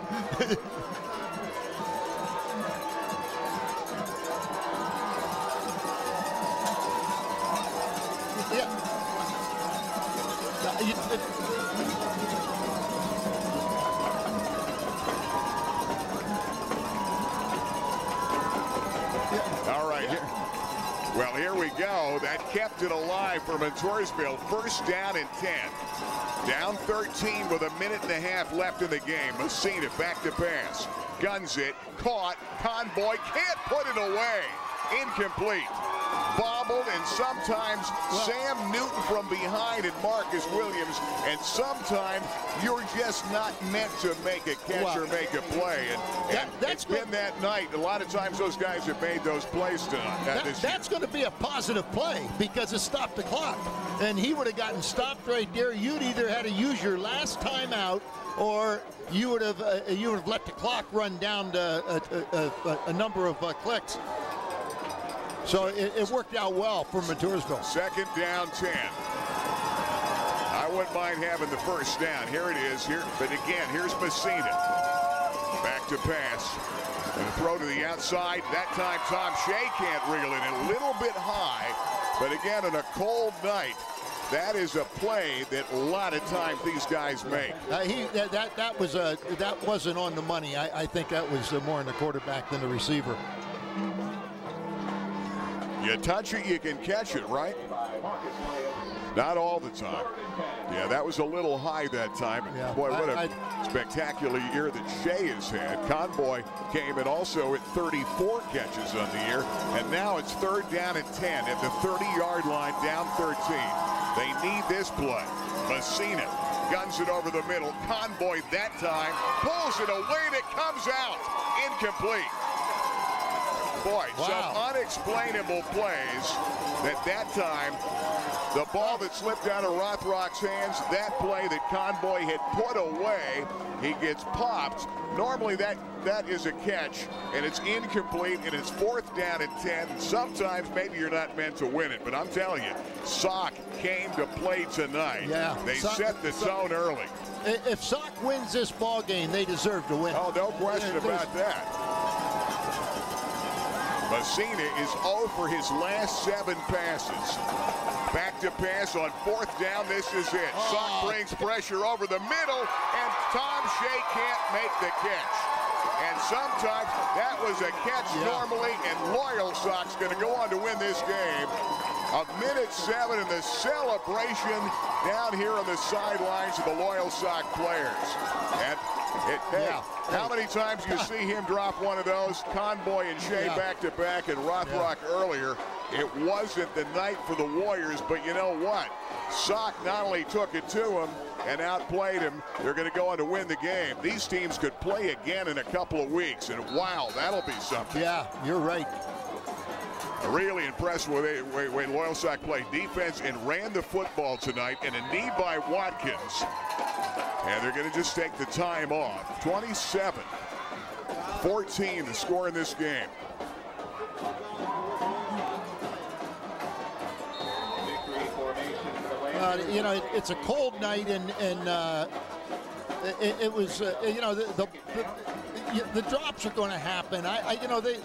Well, here we go. That kept it alive for Montoursville. First down and 10. Down 13 with 1.5 minutes left in the game. Messina back to pass. Guns it. Caught. Convoy can't put it away. Incomplete. Bobbled, and sometimes Sam Newton from behind and Marcus Williams, and sometimes you're just not meant to make a catch or make a play. And it's been that night. A lot of times those guys have made those plays tonight. That's going to be a positive play because it stopped the clock. And he would have gotten stopped right there. You'd either had to use your last time out, or you would have let the clock run down to a number of clicks. So it worked out well for Montoursville. Second down 10. I wouldn't mind having the first down. Here it is. But again, here's Messina. Back to pass. And a throw to the outside. That time Tom Shea can't wriggle in it. A little bit high. But again, on a cold night, that is a play that a lot of times these guys make. That wasn't on the money. I think that was more in the quarterback than the receiver. You You touch it, you can catch it, right? Not all the time. Yeah, that was a little high that time. Yeah. Boy, what a spectacular year that Shea has had. Conboy came in also at 34 catches on the year, and now it's 3rd down and 10 at the 30-yard line, down 13. They need this play. Messina guns it over the middle. Conboy that time pulls it away, and it comes out. Incomplete. Boy, some unexplainable plays that time. The ball that slipped out of Rothrock's hands, that play that Conboy had put away, he gets popped. Normally that is a catch, and it's incomplete, and it's 4th down and 10. Sometimes maybe you're not meant to win it, but I'm telling you, Sock came to play tonight. Yeah, they set the tone early. If Sock wins this ball game, they deserve to win. Oh, no question about that. Messina is 0 for his last 7 passes. Back to pass on 4th down. This is it. Sock brings pressure over the middle, and Tom Shea can't make the catch. And sometimes that was a catch normally, and Loyalsock's going to go on to win this game. 1:07 in the celebration down here on the sidelines of the Loyalsock players. And how many times you see him drop one of those? Conboy and Shea back-to-back, and Rothrock earlier. It wasn't the night for the Warriors, but you know what? Sock not only took it to him and outplayed him, they're going to go on to win the game. These teams could play again in a couple of weeks, and wow, that'll be something. Yeah, you're right. Really impressed with the way Loyalsock played defense and ran the football tonight, and a knee by Watkins. And they're going to just take the time off. 27-14 the score in this game. You know, it's a cold night, and it was, you know, the drops are going to happen. You know, the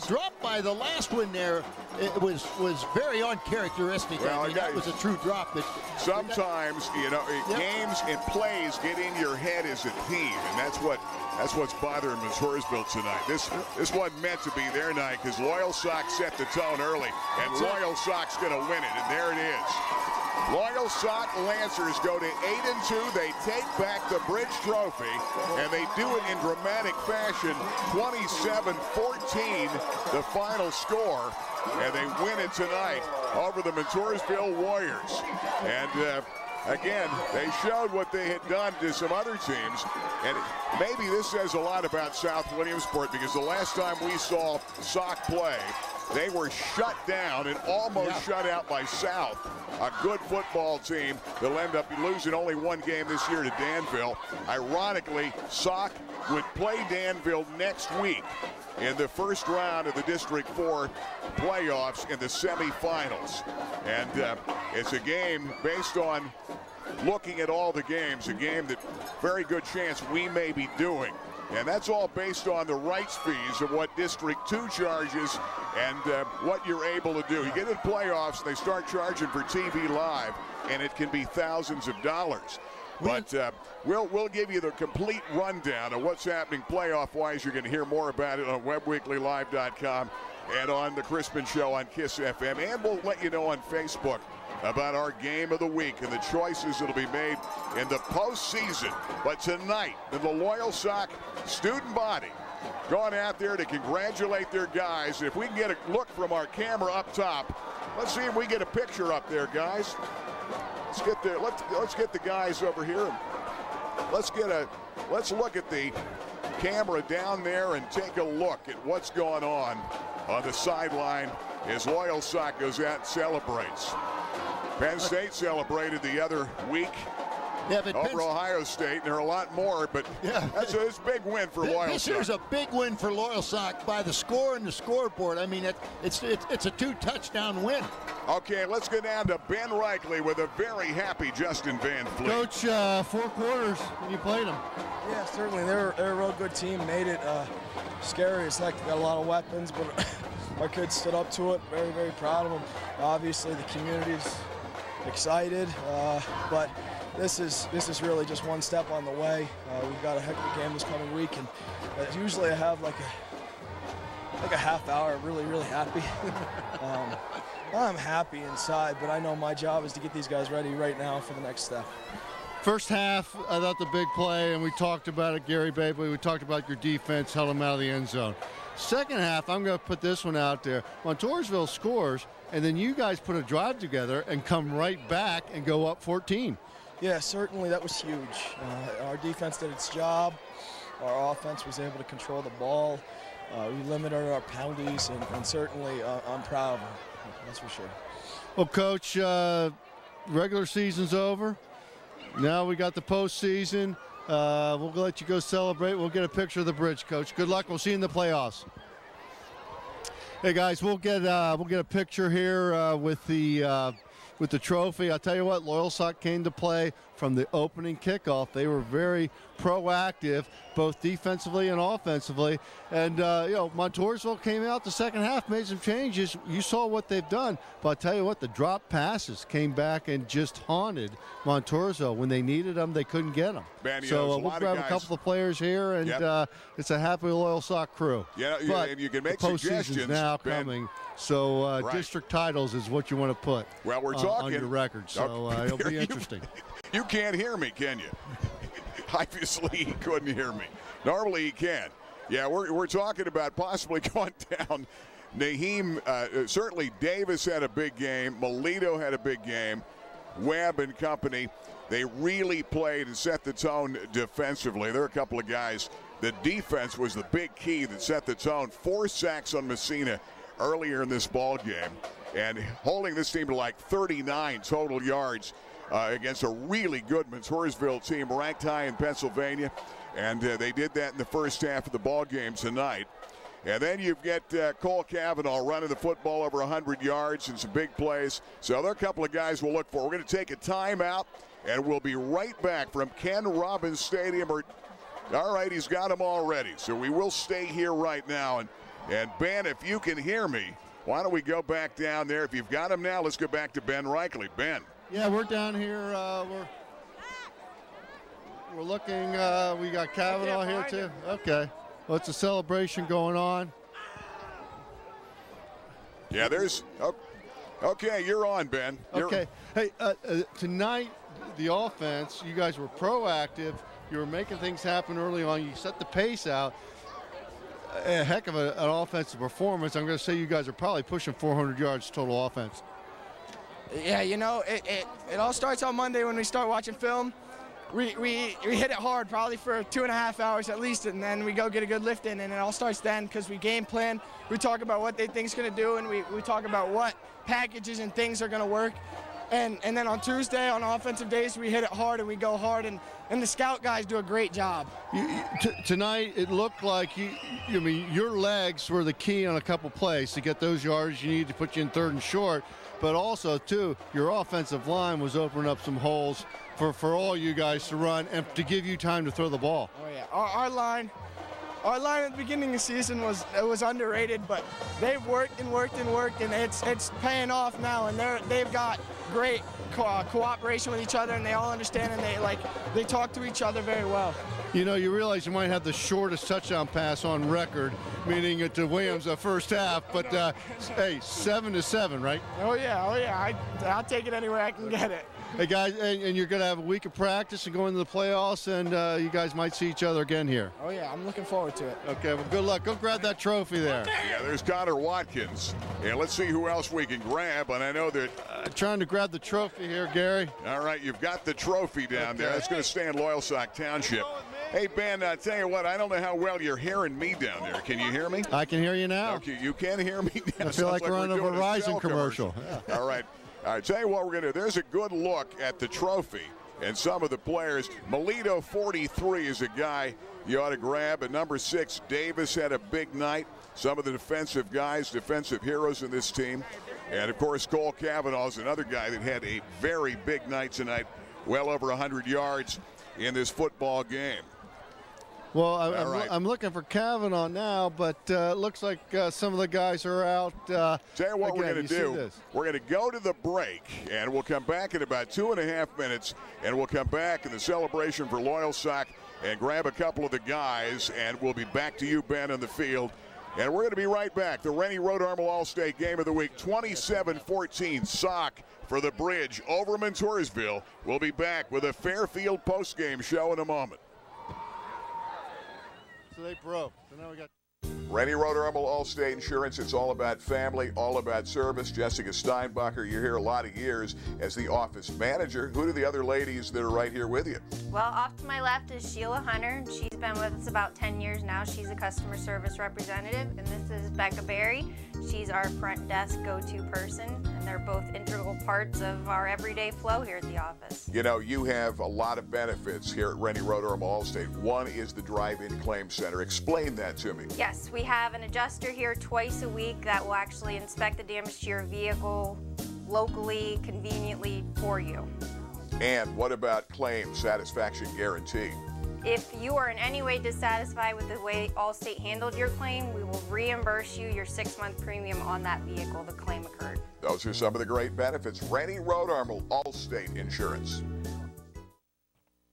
drop by the last one there, it was very uncharacteristic. Well, I mean, that was a true drop. Sometimes, you know, games and plays get in your head as a team, and that's what's bothering Montoursville tonight. This wasn't meant to be their night because Loyalsock set the tone early, and Loyalsock's going to win it, and there it is. Loyalsock Lancers go to 8-2. They take back the Bridge Trophy, and they do it in dramatic fashion. 27-14, the final score, and they win it tonight over the Montoursville Warriors. And again, they showed what they had done to some other teams, and maybe this says a lot about South Williamsport, because the last time we saw Sock play, they were shut down and almost shut out by South, a good football team. They'll end up losing only one game this year to Danville. Ironically, Sock would play Danville next week in the first round of the District 4 playoffs in the semifinals. And it's a game based on looking at all the games, a game that very good chance we may be doing. And that's all based on the rights fees of what District 2 charges and what you're able to do. You get in playoffs, and they start charging for TV live, and it can be thousands of dollars. But we'll give you the complete rundown of what's happening playoff-wise. You're going to hear more about it on WebWeeklyLive.com and on the Crispin Show on KISS FM. And we'll let you know on Facebook about our game of the week and the choices that'll be made in the postseason. But tonight, the Loyalsock student body going out there to congratulate their guys. If we can get a look from our camera up top, let's see if we get a picture up there, guys. Let's get the guys over here. Let's look at the camera down there and take a look at what's going on the sideline as Loyalsock goes out and celebrates. Penn State celebrated the other week over Ohio State, and there are a lot more, but it's a big win for Loyalsock. This year's a big win for Loyalsock by the score and the scoreboard. I mean, it's a 2-touchdown win. Okay, let's go down to Ben Reichley with a very happy Justin Van Fleet. Coach, 4 quarters when you played them. Yeah, certainly. They're a real good team. Made it scary. It's like they got a lot of weapons, but our kids stood up to it. Very, very proud of them. Obviously, the community's excited, but this is really just one step on the way. We've got a heck of a game this coming week, and usually I have like like a half hour, really, really happy. I'm happy inside, but I know my job is to get these guys ready right now for the next step. First half, I thought the big play, and we talked about it, Gary Babley. We talked about your defense, held them out of the end zone. Second half, I'm going to put this one out there. Montoursville scores, and then you guys put a drive together and come right back and go up 14. Yeah, certainly that was huge. Our defense did its job. Our offense was able to control the ball. We limited our penalties, and certainly I'm proud of them. That's for sure. Well, Coach, regular season's over. Now we got the postseason. We'll let you go celebrate. We'll get a picture of the bridge, Coach. Good luck. We'll see you in the playoffs. Hey guys, we'll get a picture here with the trophy. I'll tell you what, Loyalsock came to play from the opening kickoff. They were very proactive, both defensively and offensively. And, Montoursville came out the second half, made some changes. You saw what they've done. But I'll tell you what, the drop passes came back and just haunted Montoursville. When they needed them, they couldn't get them. Man, so we'll grab a couple of players here, and it's a happy Loyalsock crew. Yeah, but and you can make the postseason's suggestions. now Ben. coming. So Right. district titles is what you want to put Well, we're talking on your record. So it'll be interesting. You can't hear me, can you? Obviously, he couldn't hear me. Normally, he can. Yeah, we're talking about possibly going down. Naheem, certainly Davis had a big game. Melito had a big game. Webb and company, they really played and set the tone defensively. There are a couple of guys. The defense was the big key that set the tone. 4 sacks on Messina earlier in this ball game, and holding this team to like 39 total yards against a really good Montoursville team ranked high in Pennsylvania, and they did that in the first half of the ball game tonight. And then you've got Cole Cavanaugh running the football over 100 yards and some big plays. So there are a couple of guys we'll look for. We're going to take a timeout, and we'll be right back from Ken Robbins Stadium. All right, he's got them all ready. So we will stay here right now. And Ben, if you can hear me, why don't we go back down there? If you've got him now, let's go back to Ben Reichley. Ben. Yeah, we're down here. We're looking. We got Kavanaugh here too. Okay. Well, it's a celebration going on. Yeah, there's. Okay, you're on, Ben. Okay. Hey, tonight the offense. You guys were proactive. You were making things happen early on. You set the pace out. A heck of an offensive performance. I'm going to say you guys are probably pushing 400 yards total offense. Yeah, it all starts on Monday when we start watching film. We hit it hard probably for 2.5 hours at least, and then we go get a good lift in, and it all starts then because we game plan. We talk about what they think's going to do, and we talk about what packages and things are going to work. And then on Tuesday, on offensive days, we hit it hard and we go hard, and the scout guys do a great job. Tonight, it looked like your legs were the key on a couple plays to get those yards you need to put you in third and short. But also, too, your offensive line was opening up some holes for all you guys to run and to give you time to throw the ball. Oh, yeah. Our line at the beginning of the season was underrated, but they've worked, and it's paying off now, and they've got great cooperation with each other, and they all understand, and they talk to each other very well. You realize you might have the shortest touchdown pass on record, meaning to Williams the first half, but hey, 7-7, right? Oh yeah, I'll take it anywhere I can get it. Hey guys, and you're going to have a week of practice and go into the playoffs, and you guys might see each other again here. Oh yeah, I'm looking forward to it. Okay, well, good luck. Go grab that trophy there. Yeah, there's Connor Watkins. And let's see who else we can grab. And I know that trying to grab the trophy here, Gary. All right, you've got the trophy down there. It's going to stay in Loyalsock Township. Hey, Ben, I tell you what, I don't know how well you're hearing me down there. Can you hear me? I can hear you now. Okay, you can hear me now. I feel like we're on a Verizon commercial. Yeah. All right. All right, tell you what we're going to do. There's a good look at the trophy and some of the players. Melito, 43, is a guy you ought to grab. At number 6, Davis had a big night. Some of the defensive guys, defensive heroes in this team. And, of course, Cole Cavanaugh is another guy that had a very big night tonight, well over 100 yards in this football game. Well, I'm looking for Kavanaugh now, but it looks like some of the guys are out. Tell you what we're going to do. We're going to go to the break, and we'll come back in about 2.5 minutes, and we'll come back in the celebration for Loyalsock and grab a couple of the guys, and we'll be back to you, Ben, on the field And we're going to be right back. The Rennie Road Armor All-State Game of the Week, 27-14 Sock for the Bridge over Montoursville. We'll be back with a Fairfield post-game show in a moment. So they broke. So now we got... Rennie Road Armor All-State Insurance. It's all about family, all about service. Jessica Steinbacher, you're here a lot of years as the office manager. Who are the other ladies that are right here with you? Well, off to my left is Sheila Hunter. She's been with us about 10 years now. She's a customer service representative. And this is Becca Berry. She's our front desk go-to person. And they're both integral parts of our everyday flow here at the office. You know, you have a lot of benefits here at Rennie Road Armor All-State. One is the drive-in claim center. Explain that to me. Yes, we have an adjuster here twice a week that will actually inspect the damage to your vehicle locally, conveniently for you. And what about claim satisfaction guarantee? If you are in any way dissatisfied with the way Allstate handled your claim, we will reimburse you your 6-month premium on that vehicle the claim occurred. Those are some of the great benefits. Rennie Road Armor Allstate Insurance.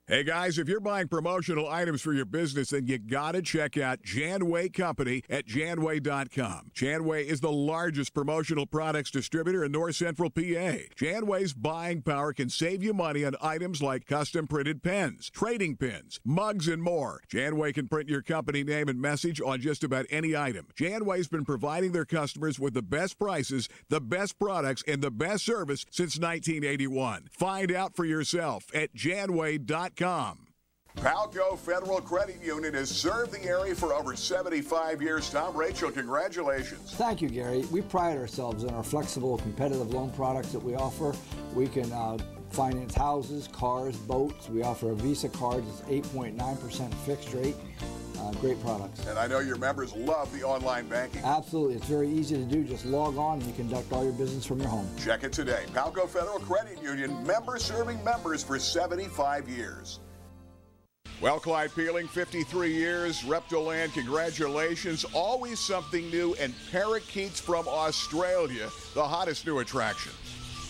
Hey guys, if you're buying promotional items for your business, then you gotta check out Janway Company at janway.com. Janway is the largest promotional products distributor in North Central PA. Janway's buying power can save you money on items like custom printed pens, trading pins, mugs, and more. Janway can print your company name and message on just about any item. Janway's been providing their customers with the best prices, the best products, and the best service since 1981. Find out for yourself at janway.com. Palco Federal Credit Union has served the area for over 75 years. Tom, Rachel, congratulations. Thank you, Gary. We pride ourselves in our flexible, competitive loan products that we offer. We can finance houses, cars, boats. We offer a Visa card. It's 8.9% fixed rate. Great products. And I know your members love the online banking. Absolutely. It's very easy to do. Just log on and you conduct all your business from your home. Check it today. Palco Federal Credit Union, member serving members for 75 years. Well, Clyde Peeling, 53 years, Reptiland, congratulations. Always something new, and parakeets from Australia, the hottest new attraction.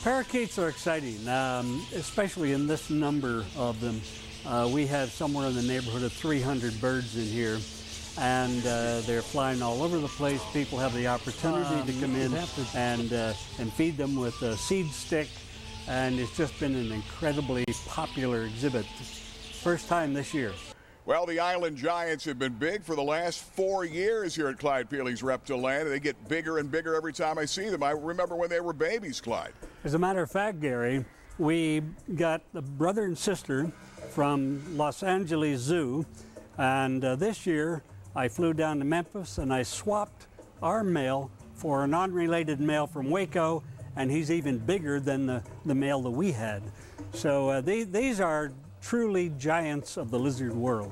Parakeets are exciting, especially in this number of them. We have somewhere in the neighborhood of 300 birds in here, and they're flying all over the place. People have the opportunity to come in and feed them with a seed stick, and it's just been an incredibly popular exhibit. First time this year. Well, the Island Giants have been big for the last 4 years here at Clyde Peeling's Reptiland, and they get bigger and bigger every time I see them. I remember when they were babies, Clyde. As a matter of fact, Gary, we got the brother and sister from Los Angeles Zoo, and this year I flew down to Memphis and I swapped our male for an unrelated male from Waco, and he's even bigger than the male that we had. So these are truly giants of the lizard world.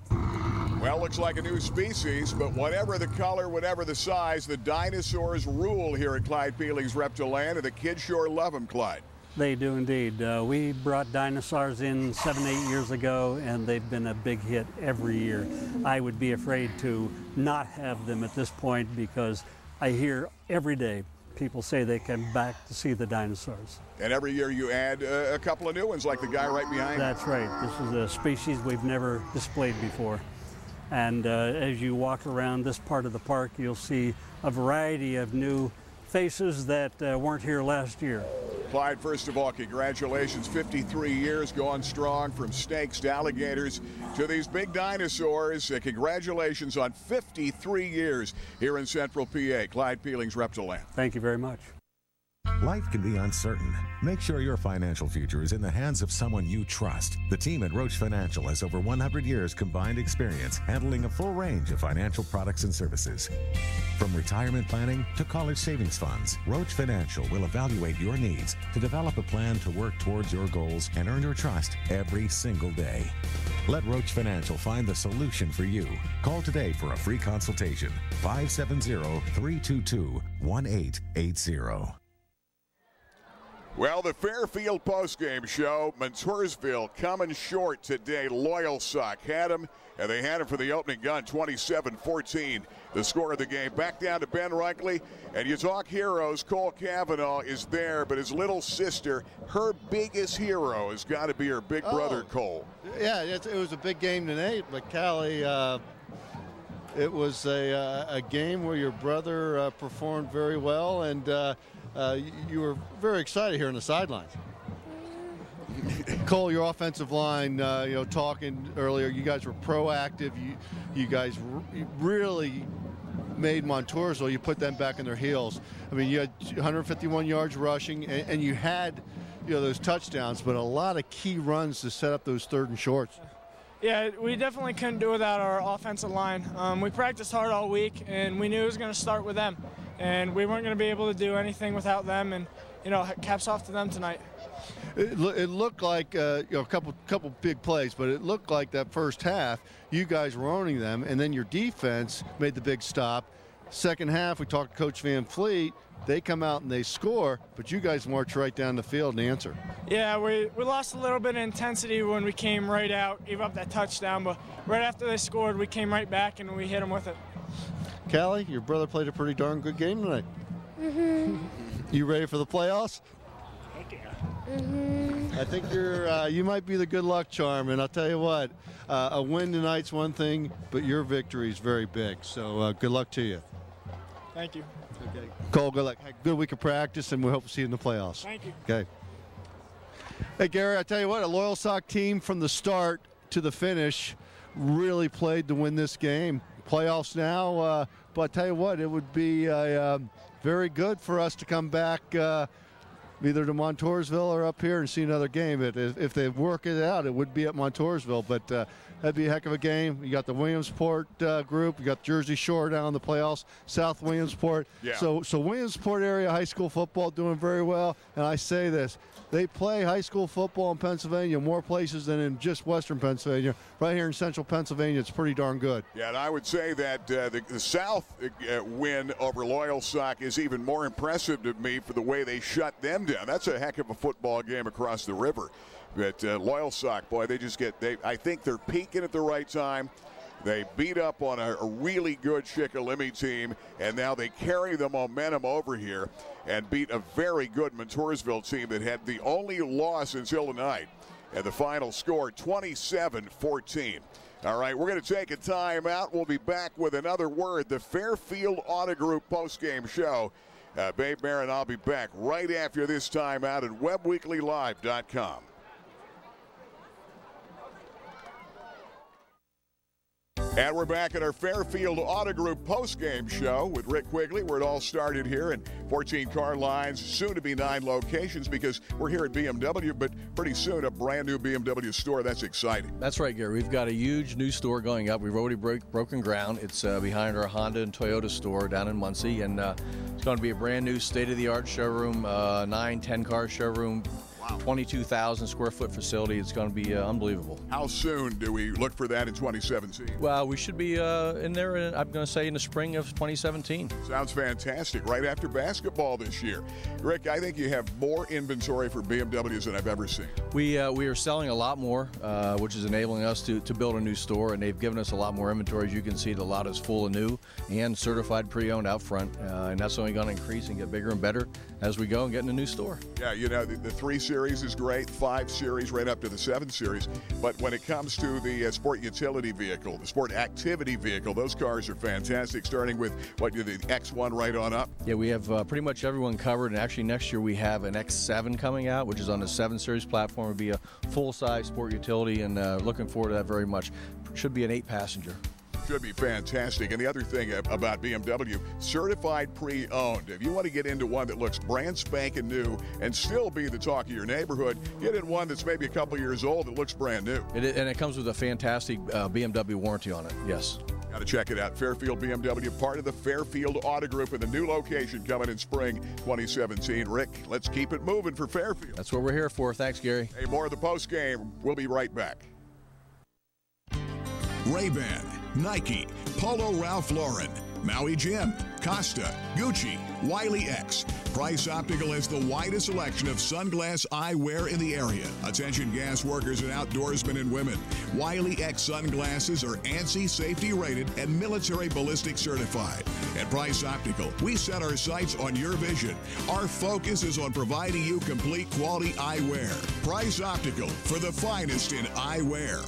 Well, looks like a new species, but whatever the color, whatever the size, the dinosaurs rule here at Clyde Peeling's Reptiland, and the kids sure love them, Clyde. They do indeed. We brought dinosaurs in 7-8 years ago, and they've been a big hit every year. I would be afraid to not have them at this point because I hear every day people say they come back to see the dinosaurs. And every year you add a couple of new ones, like the guy right behind That's you. right. This is a species we've never displayed before. And as you walk around this part of the park, you'll see a variety of new faces that weren't here last year. Clyde, first of all, congratulations. 53 years going strong, from snakes to alligators to these big dinosaurs. Congratulations on 53 years here in Central PA. Clyde Peeling's Reptiland. Thank you very much. Life can be uncertain. Make sure your financial future is in the hands of someone you trust. The team at Roach Financial has over 100 years combined experience handling a full range of financial products and services. From retirement planning to college savings funds, Roach Financial will evaluate your needs to develop a plan to work towards your goals and earn your trust every single day. Let Roach Financial find the solution for you. Call today for a free consultation. 570-322-1880. Well, the Fairfield postgame show, Montoursville coming short today. Loyalsock had him, and they had him for the opening gun, 27-14, the score of the game. Back down to Ben Runkley, and you talk heroes. Cole Cavanaugh is there, but his little sister, her biggest hero has got to be her big brother, Cole. Yeah, it was a big game tonight, but Callie it was a game where your brother performed very well, and you were very excited here on the sidelines. Cole, your offensive line, talking earlier, you guys were proactive. You guys really made Montoursville. You put them back on their heels. I mean, you had 151 yards rushing, and you had, those touchdowns, but a lot of key runs to set up those 3rd and shorts. Yeah, we definitely couldn't do without our offensive line. We practiced hard all week, and we knew it was going to start with them. And we weren't going to be able to do anything without them, and, caps off to them tonight. It looked like a couple big plays, but it looked like that first half you guys were owning them, and then your defense made the big stop. Second half, we talked to Coach Van Fleet. They come out and they score, but you guys march right down the field and answer. Yeah, we lost a little bit of intensity when we came right out, gave up that touchdown, but right after they scored, we came right back and we hit them with it. Callie, your brother played a pretty darn good game tonight. Mm-hmm. You ready for the playoffs? Mm-hmm. I think you might be the good luck charm, and I'll tell you what, a win tonight's one thing, but your victory is very big. So good luck to you. Thank you. Okay. Cole, good luck. Good week of practice, and we hope to see you in the playoffs. Thank you. Okay. Hey, Gary, I tell you what, a Loyalsock team from the start to the finish really played to win this game. Playoffs now, but I tell you what, it would be very good for us to come back either to Montoursville or up here and see another game. If they work it out, it would be at Montoursville, but that'd be a heck of a game. You got the Williamsport group, you got Jersey Shore down in the playoffs, South Williamsport. Yeah. So Williamsport area high school football doing very well, and I say this, they play high school football in Pennsylvania more places than in just western Pennsylvania. Right here in central Pennsylvania, it's pretty darn good. Yeah, and I would say that the South win over Loyalsock is even more impressive to me for the way they shut them down. That's a heck of a football game across the river. But Loyalsock, boy, I think they're peaking at the right time. They beat up on a really good Shikellamy team, and now they carry the momentum over here and beat a very good Montoursville team that had the only loss until tonight. And the final score, 27-14. All right, we're going to take a timeout. We'll be back with another word, the Fairfield Auto Group postgame show. Babe Mayer and I'll be back right after this timeout at WebWeeklyLive.com. And we're back at our Fairfield Auto Group postgame show with Rick Quigley, where it all started here in 14 car lines, soon to be 9 locations because we're here at BMW, but pretty soon a brand new BMW store. That's exciting. That's right, Gary. We've got a huge new store going up. We've already broken ground. It's behind our Honda and Toyota store down in Muncie, and it's going to be a brand new state-of-the-art showroom, 9-10 car showroom. Wow. 22,000 square foot facility. It's going to be unbelievable. How soon do we look for that in 2017? Well, we should be in there, I'm going to say in the spring of 2017. Sounds fantastic. Right after basketball this year. Rick, I think you have more inventory for BMWs than I've ever seen. We are selling a lot more, which is enabling us to build a new store, and they've given us a lot more inventory. As you can see, the lot is full and new and certified pre-owned out front, and that's only going to increase and get bigger and better as we go and get in a new store. Yeah, the 3 Series is great, 5 Series right up to the 7 Series, but when it comes to the sport utility vehicle, the sport activity vehicle, those cars are fantastic, starting with the X1 right on up. Yeah, we have pretty much everyone covered, and actually next year we have an X7 coming out, which is on the 7 Series platform. It'll be a full-size sport utility, and looking forward to that very much. Should be an 8-passenger. Should be fantastic. And the other thing about BMW, certified pre-owned. If you want to get into one that looks brand spanking new and still be the talk of your neighborhood, get in one that's maybe a couple years old that looks brand new. And it comes with a fantastic BMW warranty on it, yes. Got to check it out. Fairfield BMW, part of the Fairfield Auto Group, and the new location coming in spring 2017. Rick, let's keep it moving for Fairfield. That's what we're here for. Thanks, Gary. Hey, more of the post game. We'll be right back. Ray-Ban, Nike, Polo Ralph Lauren, Maui Jim, Costa, Gucci, Wiley X. Price Optical has the widest selection of sunglass eyewear in the area. Attention gas workers and outdoorsmen and women. Wiley X sunglasses are ANSI safety rated and military ballistic certified. At Price Optical, we set our sights on your vision. Our focus is on providing you complete quality eyewear. Price Optical, for the finest in eyewear.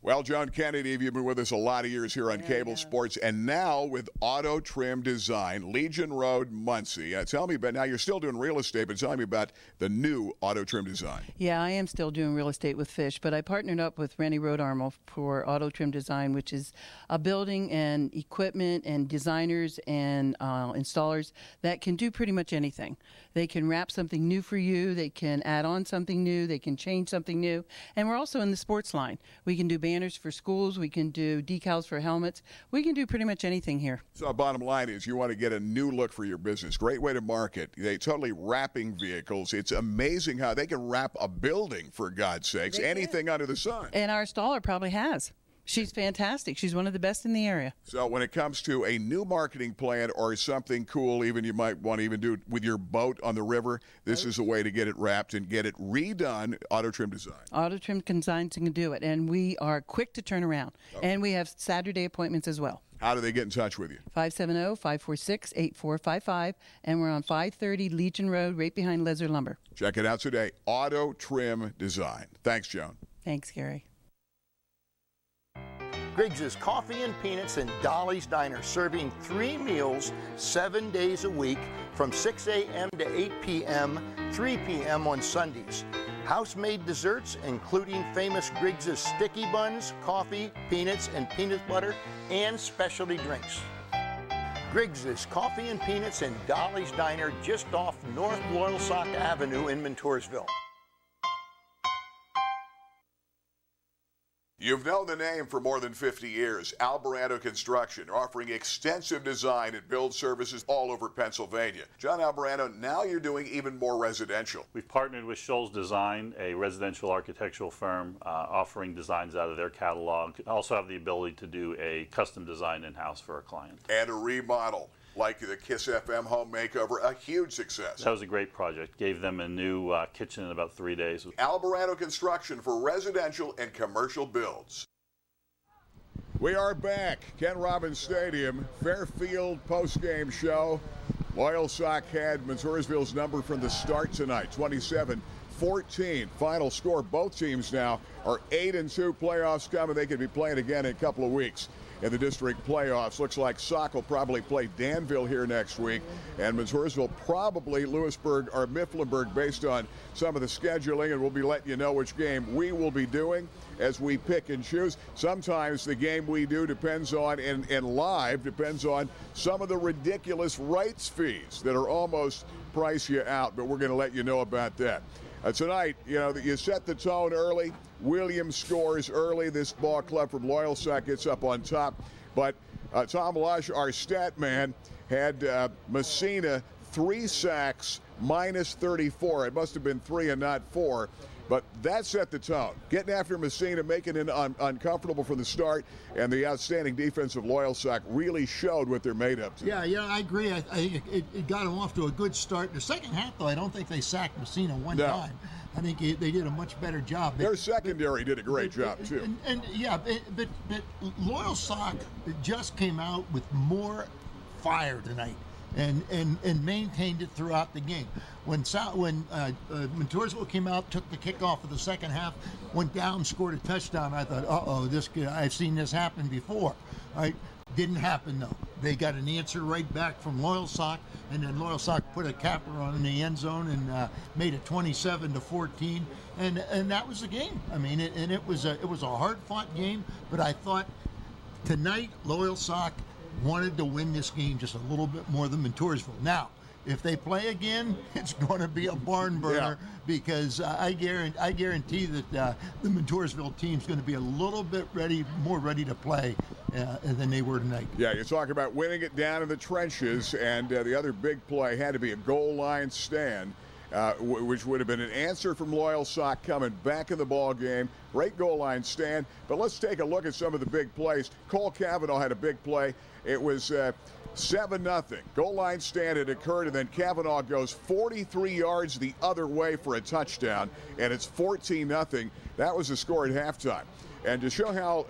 Well, John Kennedy, you've been with us a lot of years here on Cable Sports, and now with Auto Trim Design, Legion Road, Muncie. Tell me about, now you're still doing real estate, but tell me about the new Auto Trim Design. Yeah, I am still doing real estate with Fish, but I partnered up with Rennie Road Armo for Auto Trim Design, which is a building and equipment and designers and installers that can do pretty much anything. They can wrap something new for you, they can add on something new, they can change something new, and we're also in the sports line. We can do banners for schools, we can do decals for helmets, we can do pretty much anything here. So bottom line is you want to get a new look for your business. Great way to market. They totally wrapping vehicles. It's amazing how they can wrap a building, for God's sakes, anything under the sun. And our installer probably has. She's fantastic. She's one of the best in the area. So when it comes to a new marketing plan or something cool, even you might want to even do it with your boat on the river, this is a way to get it wrapped and get it redone. Auto Trim Design. Auto Trim Design can do it, and we are quick to turn around. Okay. And we have Saturday appointments as well. How do they get in touch with you? 570-546-8455, and we're on 530 Legion Road, right behind Lesser Lumber. Check it out today. Auto Trim Design. Thanks, Joan. Thanks, Gary. Griggs' Coffee and Peanuts and Dolly's Diner, serving 3 meals 7 days a week from 6 a.m. to 8 p.m., 3 p.m. on Sundays. House-made desserts, including famous Griggs' sticky buns, coffee, peanuts, and peanut butter, and specialty drinks. Griggs' Coffee and Peanuts and Dolly's Diner, just off North Loyalsock Avenue in Montoursville. You've known the name for more than 50 years. Alvarado Construction, offering extensive design and build services all over Pennsylvania. John Alvarado, now you're doing even more residential. We've partnered with Scholl's Design, a residential architectural firm, offering designs out of their catalog. Also have the ability to do a custom design in-house for a client. And a remodel. Like the Kiss FM home makeover, a huge success. That was a great project. Gave them a new kitchen in about 3 days. Alvarado Construction for residential and commercial builds. We are back. Ken Robbins Stadium, Fairfield postgame show. Loyalsock had Montoursville's number from the start tonight, 27-14. Final score. Both teams now are 8-2. Playoffs coming. They could be playing again in a couple of weeks in the district playoffs. Looks like Sock will probably play Danville here next week, and Montoursville probably Lewisburg or Mifflinburg based on some of the scheduling, and we'll be letting you know which game we will be doing as we pick and choose. Sometimes the game we do depends on, and live, depends on some of the ridiculous rights fees that are almost price you out, but we're going to let you know about that. Tonight, you set the tone early. Williams scores early. This ball club from Loyalsock gets up on top. But Tom Lush, our stat man, had Messina 3 sacks, minus 34. It must have been 3 and not 4. But that set the tone. Getting after Messina, making it uncomfortable from the start, and the outstanding defense of Loyalsock really showed what they're made of. Yeah, I agree. I think it got them off to a good start. The second half, though, I don't think they sacked Messina one time. I think they did a much better job. Their secondary did a great job, too. But Loyalsock just came out with more fire tonight. And maintained it throughout the game. When Montoursville came out, took the kickoff of the second half, went down, scored a touchdown, I thought, I've seen this happen before. Right? Didn't happen, though. They got an answer right back from Loyalsock, and then Loyalsock put a capper on in the end zone and made it 27-14, and that was the game. I mean, it was a hard-fought game, but I thought tonight Loyalsock wanted to win this game just a little bit more than Montoursville. Now, if they play again, it's going to be a barn burner because I guarantee that the Montoursville team's going to be a little bit more ready to play than they were tonight. Yeah, you're talking about winning it down in the trenches, and the other big play had to be a goal line stand, which would have been an answer from Loyalsock coming back in the ball game. Great goal line stand. But let's take a look at some of the big plays. Cole Cavanaugh had a big play. It was 7-0. Goal line stand had occurred, and then Cavanaugh goes 43 yards the other way for a touchdown, and it's 14-0. That was the score at halftime. And to show how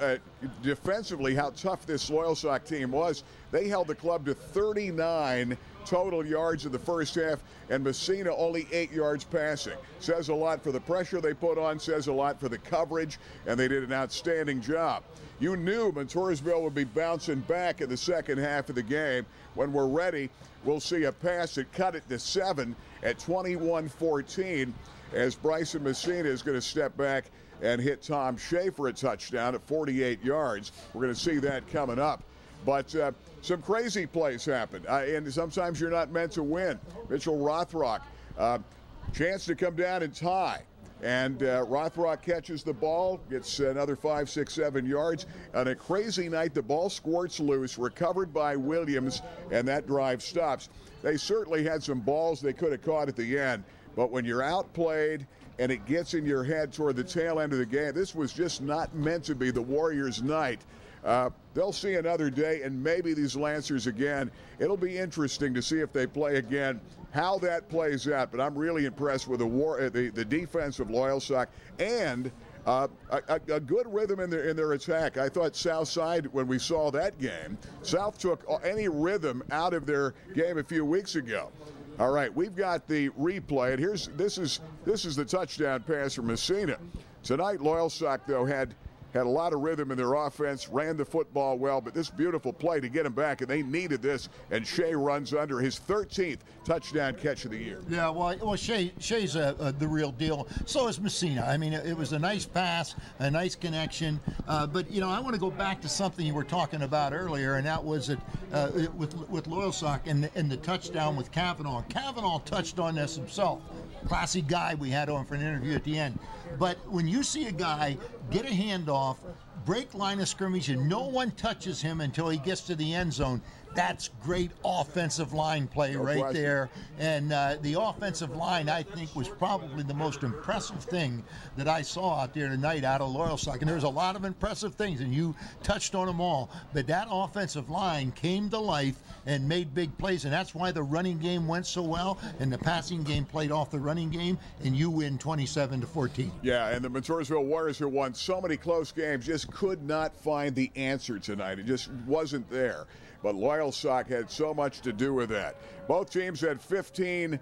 defensively how tough this Loyalsock team was, they held the club to 39 total yards in the first half, and Messina only 8 yards passing. Says a lot for the pressure they put on, says a lot for the coverage, and they did an outstanding job. You knew Montoursville would be bouncing back in the second half of the game. When we're ready, we'll see a pass that cut it to 7 at 21-14 as Bryson Messina is going to step back and hit Tom Schaefer a touchdown at 48 yards. We're going to see that coming up. But some crazy plays happen, and sometimes you're not meant to win. Mitchell Rothrock, chance to come down and tie. And Rothrock catches the ball, gets another 5, 6, 7 yards. On a crazy night, the ball squirts loose, recovered by Williams, and that drive stops. They certainly had some balls they could have caught at the end, but when you're outplayed and it gets in your head toward the tail end of the game, this was just not meant to be the Warriors' night. They'll see another day, and maybe these Lancers again. It'll be interesting to see if they play again, how that plays out. But I'm really impressed with the defense of Loyalsock and a good rhythm in their attack. I thought Southside, when we saw that game, South took any rhythm out of their game a few weeks ago. All right, we've got the replay, and this is the touchdown pass from Messina. Tonight, Loyalsock, though, had a lot of rhythm in their offense, ran the football well, but this beautiful play to get him back, and they needed this, and Shea runs under his 13th touchdown catch of the year. Yeah, well Shea's the real deal. So is Messina. I mean, it was a nice pass, a nice connection, but, you know, I want to go back to something you were talking about earlier, and that was with Loyalsock and the touchdown with Kavanaugh. Kavanaugh touched on this himself. Classy guy we had on for an interview at the end. But when you see a guy get a handoff, break line of scrimmage, and no one touches him until he gets to the end zone, that's great offensive line play right there. And the offensive line, I think, was probably the most impressive thing that I saw out there tonight out of Loyalsock. And there's a lot of impressive things, and you touched on them all. But that offensive line came to life and made big plays, and that's why the running game went so well, and the passing game played off the running game, and you win 27-14. Yeah, and the Montoursville Warriors, who won so many close games, just could not find the answer tonight. It just wasn't there. But Loyalsock had so much to do with that. Both teams had 15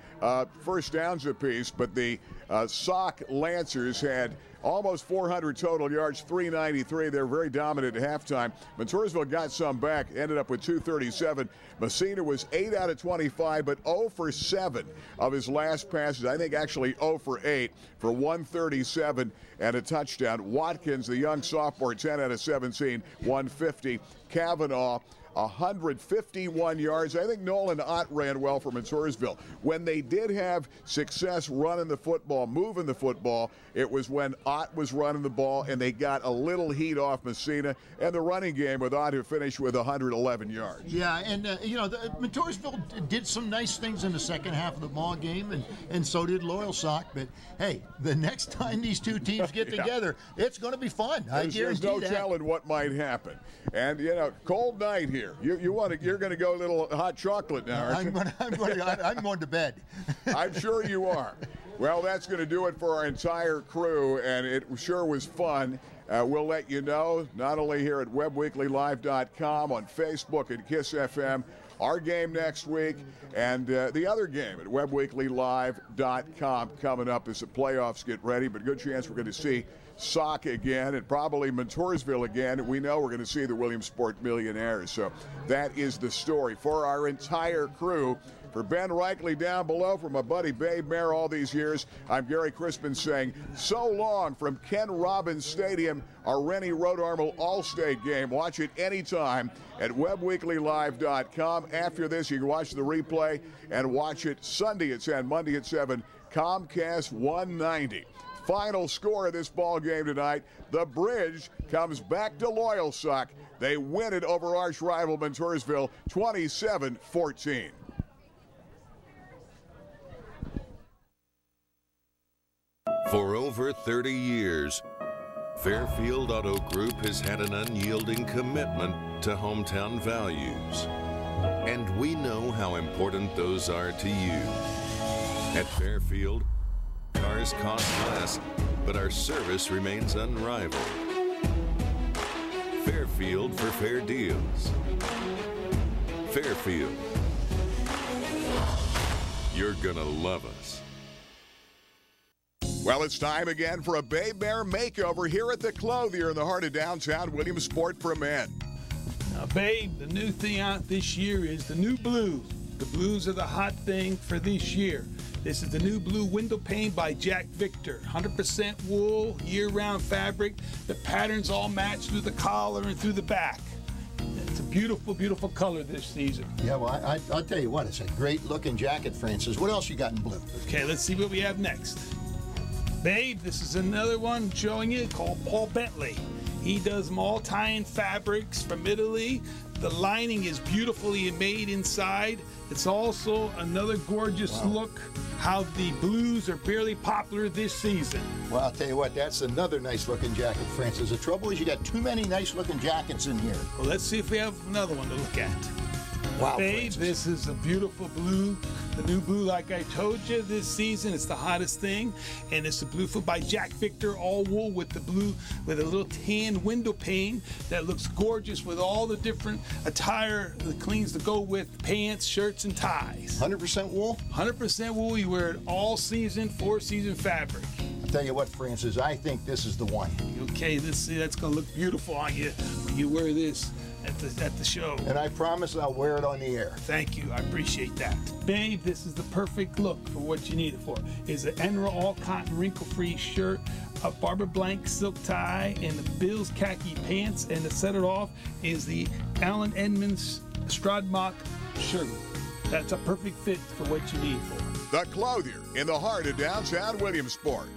first downs apiece, but the Sock Lancers had almost 400 total yards, 393. They were very dominant at halftime. Montoursville got some back, ended up with 237. Messina was 8 out of 25, but 0 for 7 of his last passes. I think actually 0 for 8 for 137 and a touchdown. Watkins, the young sophomore, 10 out of 17, 150. Kavanaugh, 151 yards. I think Nolan Ott ran well for Montoursville. When they did have success running the football, moving the football, it was when Ott was running the ball, and they got a little heat off Messina, and the running game with Ott, who finished with 111 yards. Yeah, and Montoursville did some nice things in the second half of the ball game, and so did Loyalsock. But hey, the next time these two teams get together, it's going to be fun. I guarantee there's no telling what might happen. And cold night here. You're going to go a little hot chocolate now, aren't you? I'm going to bed. I'm sure you are. Well, that's going to do it for our entire crew, and it sure was fun. We'll let you know, not only here at WebbWeeklyLive.com, on Facebook and KISS FM, our game next week, and the other game at WebbWeeklyLive.com coming up as the playoffs get ready. But good chance we're going to see Sock again, and probably Montoursville again. We know we're going to see the Williamsport Millionaires. So that is the story for our entire crew. For Ben Reichley down below, for my buddy Babe Mayer all these years, I'm Gary Crispin saying so long from Ken Robbins Stadium, our Rennie Rodarmel All-State game. Watch it anytime at WebbWeeklyLive.com. After this, you can watch the replay and watch it Sunday at 10, Monday at 7, Comcast 190. Final score of this ball game tonight, the Bridge comes back to Loyalsock. They win it over arch rival Montoursville 27-14. For over 30 years, Fairfield Auto Group has had an unyielding commitment to hometown values. And we know how important those are to you. At Fairfield, cars cost less, but our service remains unrivaled. Fairfield for fair deals. Fairfield. You're gonna love us. Well, it's time again for a Bay Bear makeover here at the Clothier in the heart of downtown Williamsport for men. Now, babe, the new thing out this year is the new blues. The blues are the hot thing for this year. This is the new blue window pane by Jack Victor. 100% wool, year-round fabric. The patterns all match through the collar and through the back. It's a beautiful, beautiful color this season. Yeah, well, I'll tell you what, it's a great-looking jacket, Francis. What else you got in blue? Okay, let's see what we have next. Babe, this is another one showing you called Paul Bentley. He does all tie-in fabrics from Italy. The lining is beautifully made inside. It's also another gorgeous look how the blues are barely popular this season. Well, I'll tell you what, that's another nice-looking jacket, Francis. The trouble is you got too many nice-looking jackets in here. Well, let's see if we have another one to look at. Wow, babe, Francis. this is a beautiful blue. The new blue, like I told you, this season, it's the hottest thing. And it's the blue foot by Jack Victor, all wool with the blue, with a little tan window pane that looks gorgeous with all the different attire, the cleans to go with pants, shirts, and ties. 100% wool? 100% wool. You wear it all season, 4-season fabric. I'll tell you what, Francis, I think this is the one. Okay, that's going to look beautiful on you when you wear this at the show. And I promise I'll wear it on the air. Thank you. I appreciate that. Babe, this is the perfect look for what you need it for. It's an Enra all-cotton wrinkle-free shirt, a Barbara Blank silk tie, and the Bill's khaki pants. And to set it off is the Alan Edmonds Stradmock shirt. That's a perfect fit for what you need for. The Clothier in the heart of downtown Williamsport.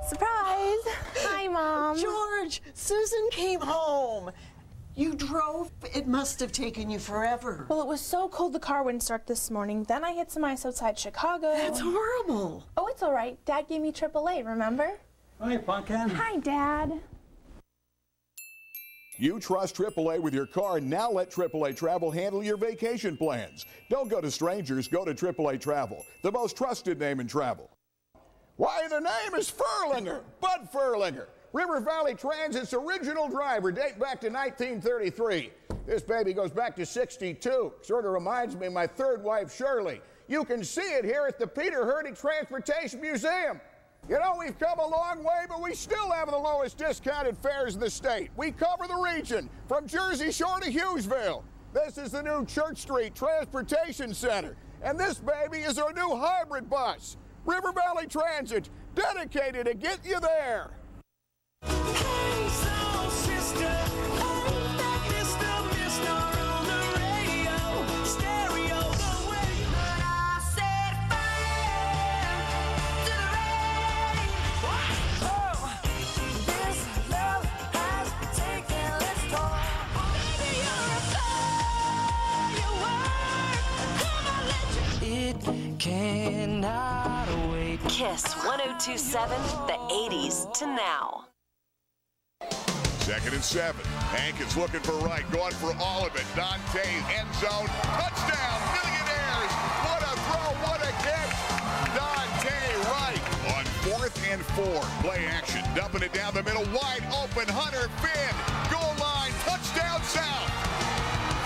Surprise! Hi, Mom. George, Susan came home. You drove? It must have taken you forever. Well, it was so cold the car wouldn't start this morning. Then I hit some ice outside Chicago. That's horrible. Oh, it's all right. Dad gave me AAA, remember? Hi, Pumpkin. Hi, Dad. You trust AAA with your car. Now let AAA Travel handle your vacation plans. Don't go to strangers. Go to AAA Travel, the most trusted name in travel. Why, the name is Furlinger, Bud Furlinger. River Valley Transit's original driver, date back to 1933. This baby goes back to 62. Sort of reminds me of my third wife, Shirley. You can see it here at the Peter Hurdig Transportation Museum. You know, we've come a long way, but we still have the lowest discounted fares in the state. We cover the region from Jersey Shore to Hughesville. This is the new Church Street Transportation Center. And this baby is our new hybrid bus. River Valley Transit, dedicated to get you there. Hey, soul sister, ain't that Mr. on the radio, stereo, the way that I set fire to the rain. Oh, this love has taken its toll. Baby, you're a firework. Come on, let you. It cannot wait. Kiss 1027, the 80s to now. 2nd and 7. Hankins looking for right, going for all of it. Dante, end zone, touchdown, Millionaires. What a throw, what a catch. Dante Wright on 4th and 4. Play action, dumping it down the middle, wide open. Hunter Finn, goal line, touchdown South.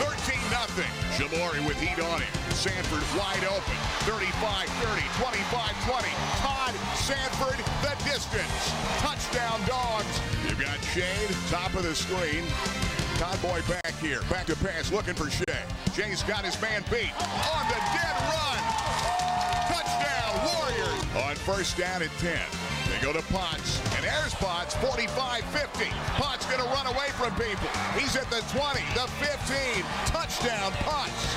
13-0. Shamori with heat on him. Sanford wide open. 35-30, 25-20. Todd Sanford, the distance. Touchdown Dogs. You've got Shade, top of the screen. Todd Boy back here. Back to pass, looking for Shea. Shay's got his man beat. On the dead run. Touchdown Warriors. On 1st down and 10. They go to Potts, and there's Potts, 45-50. Potts going to run away from people. He's at the 20, the 15. Touchdown, Potts.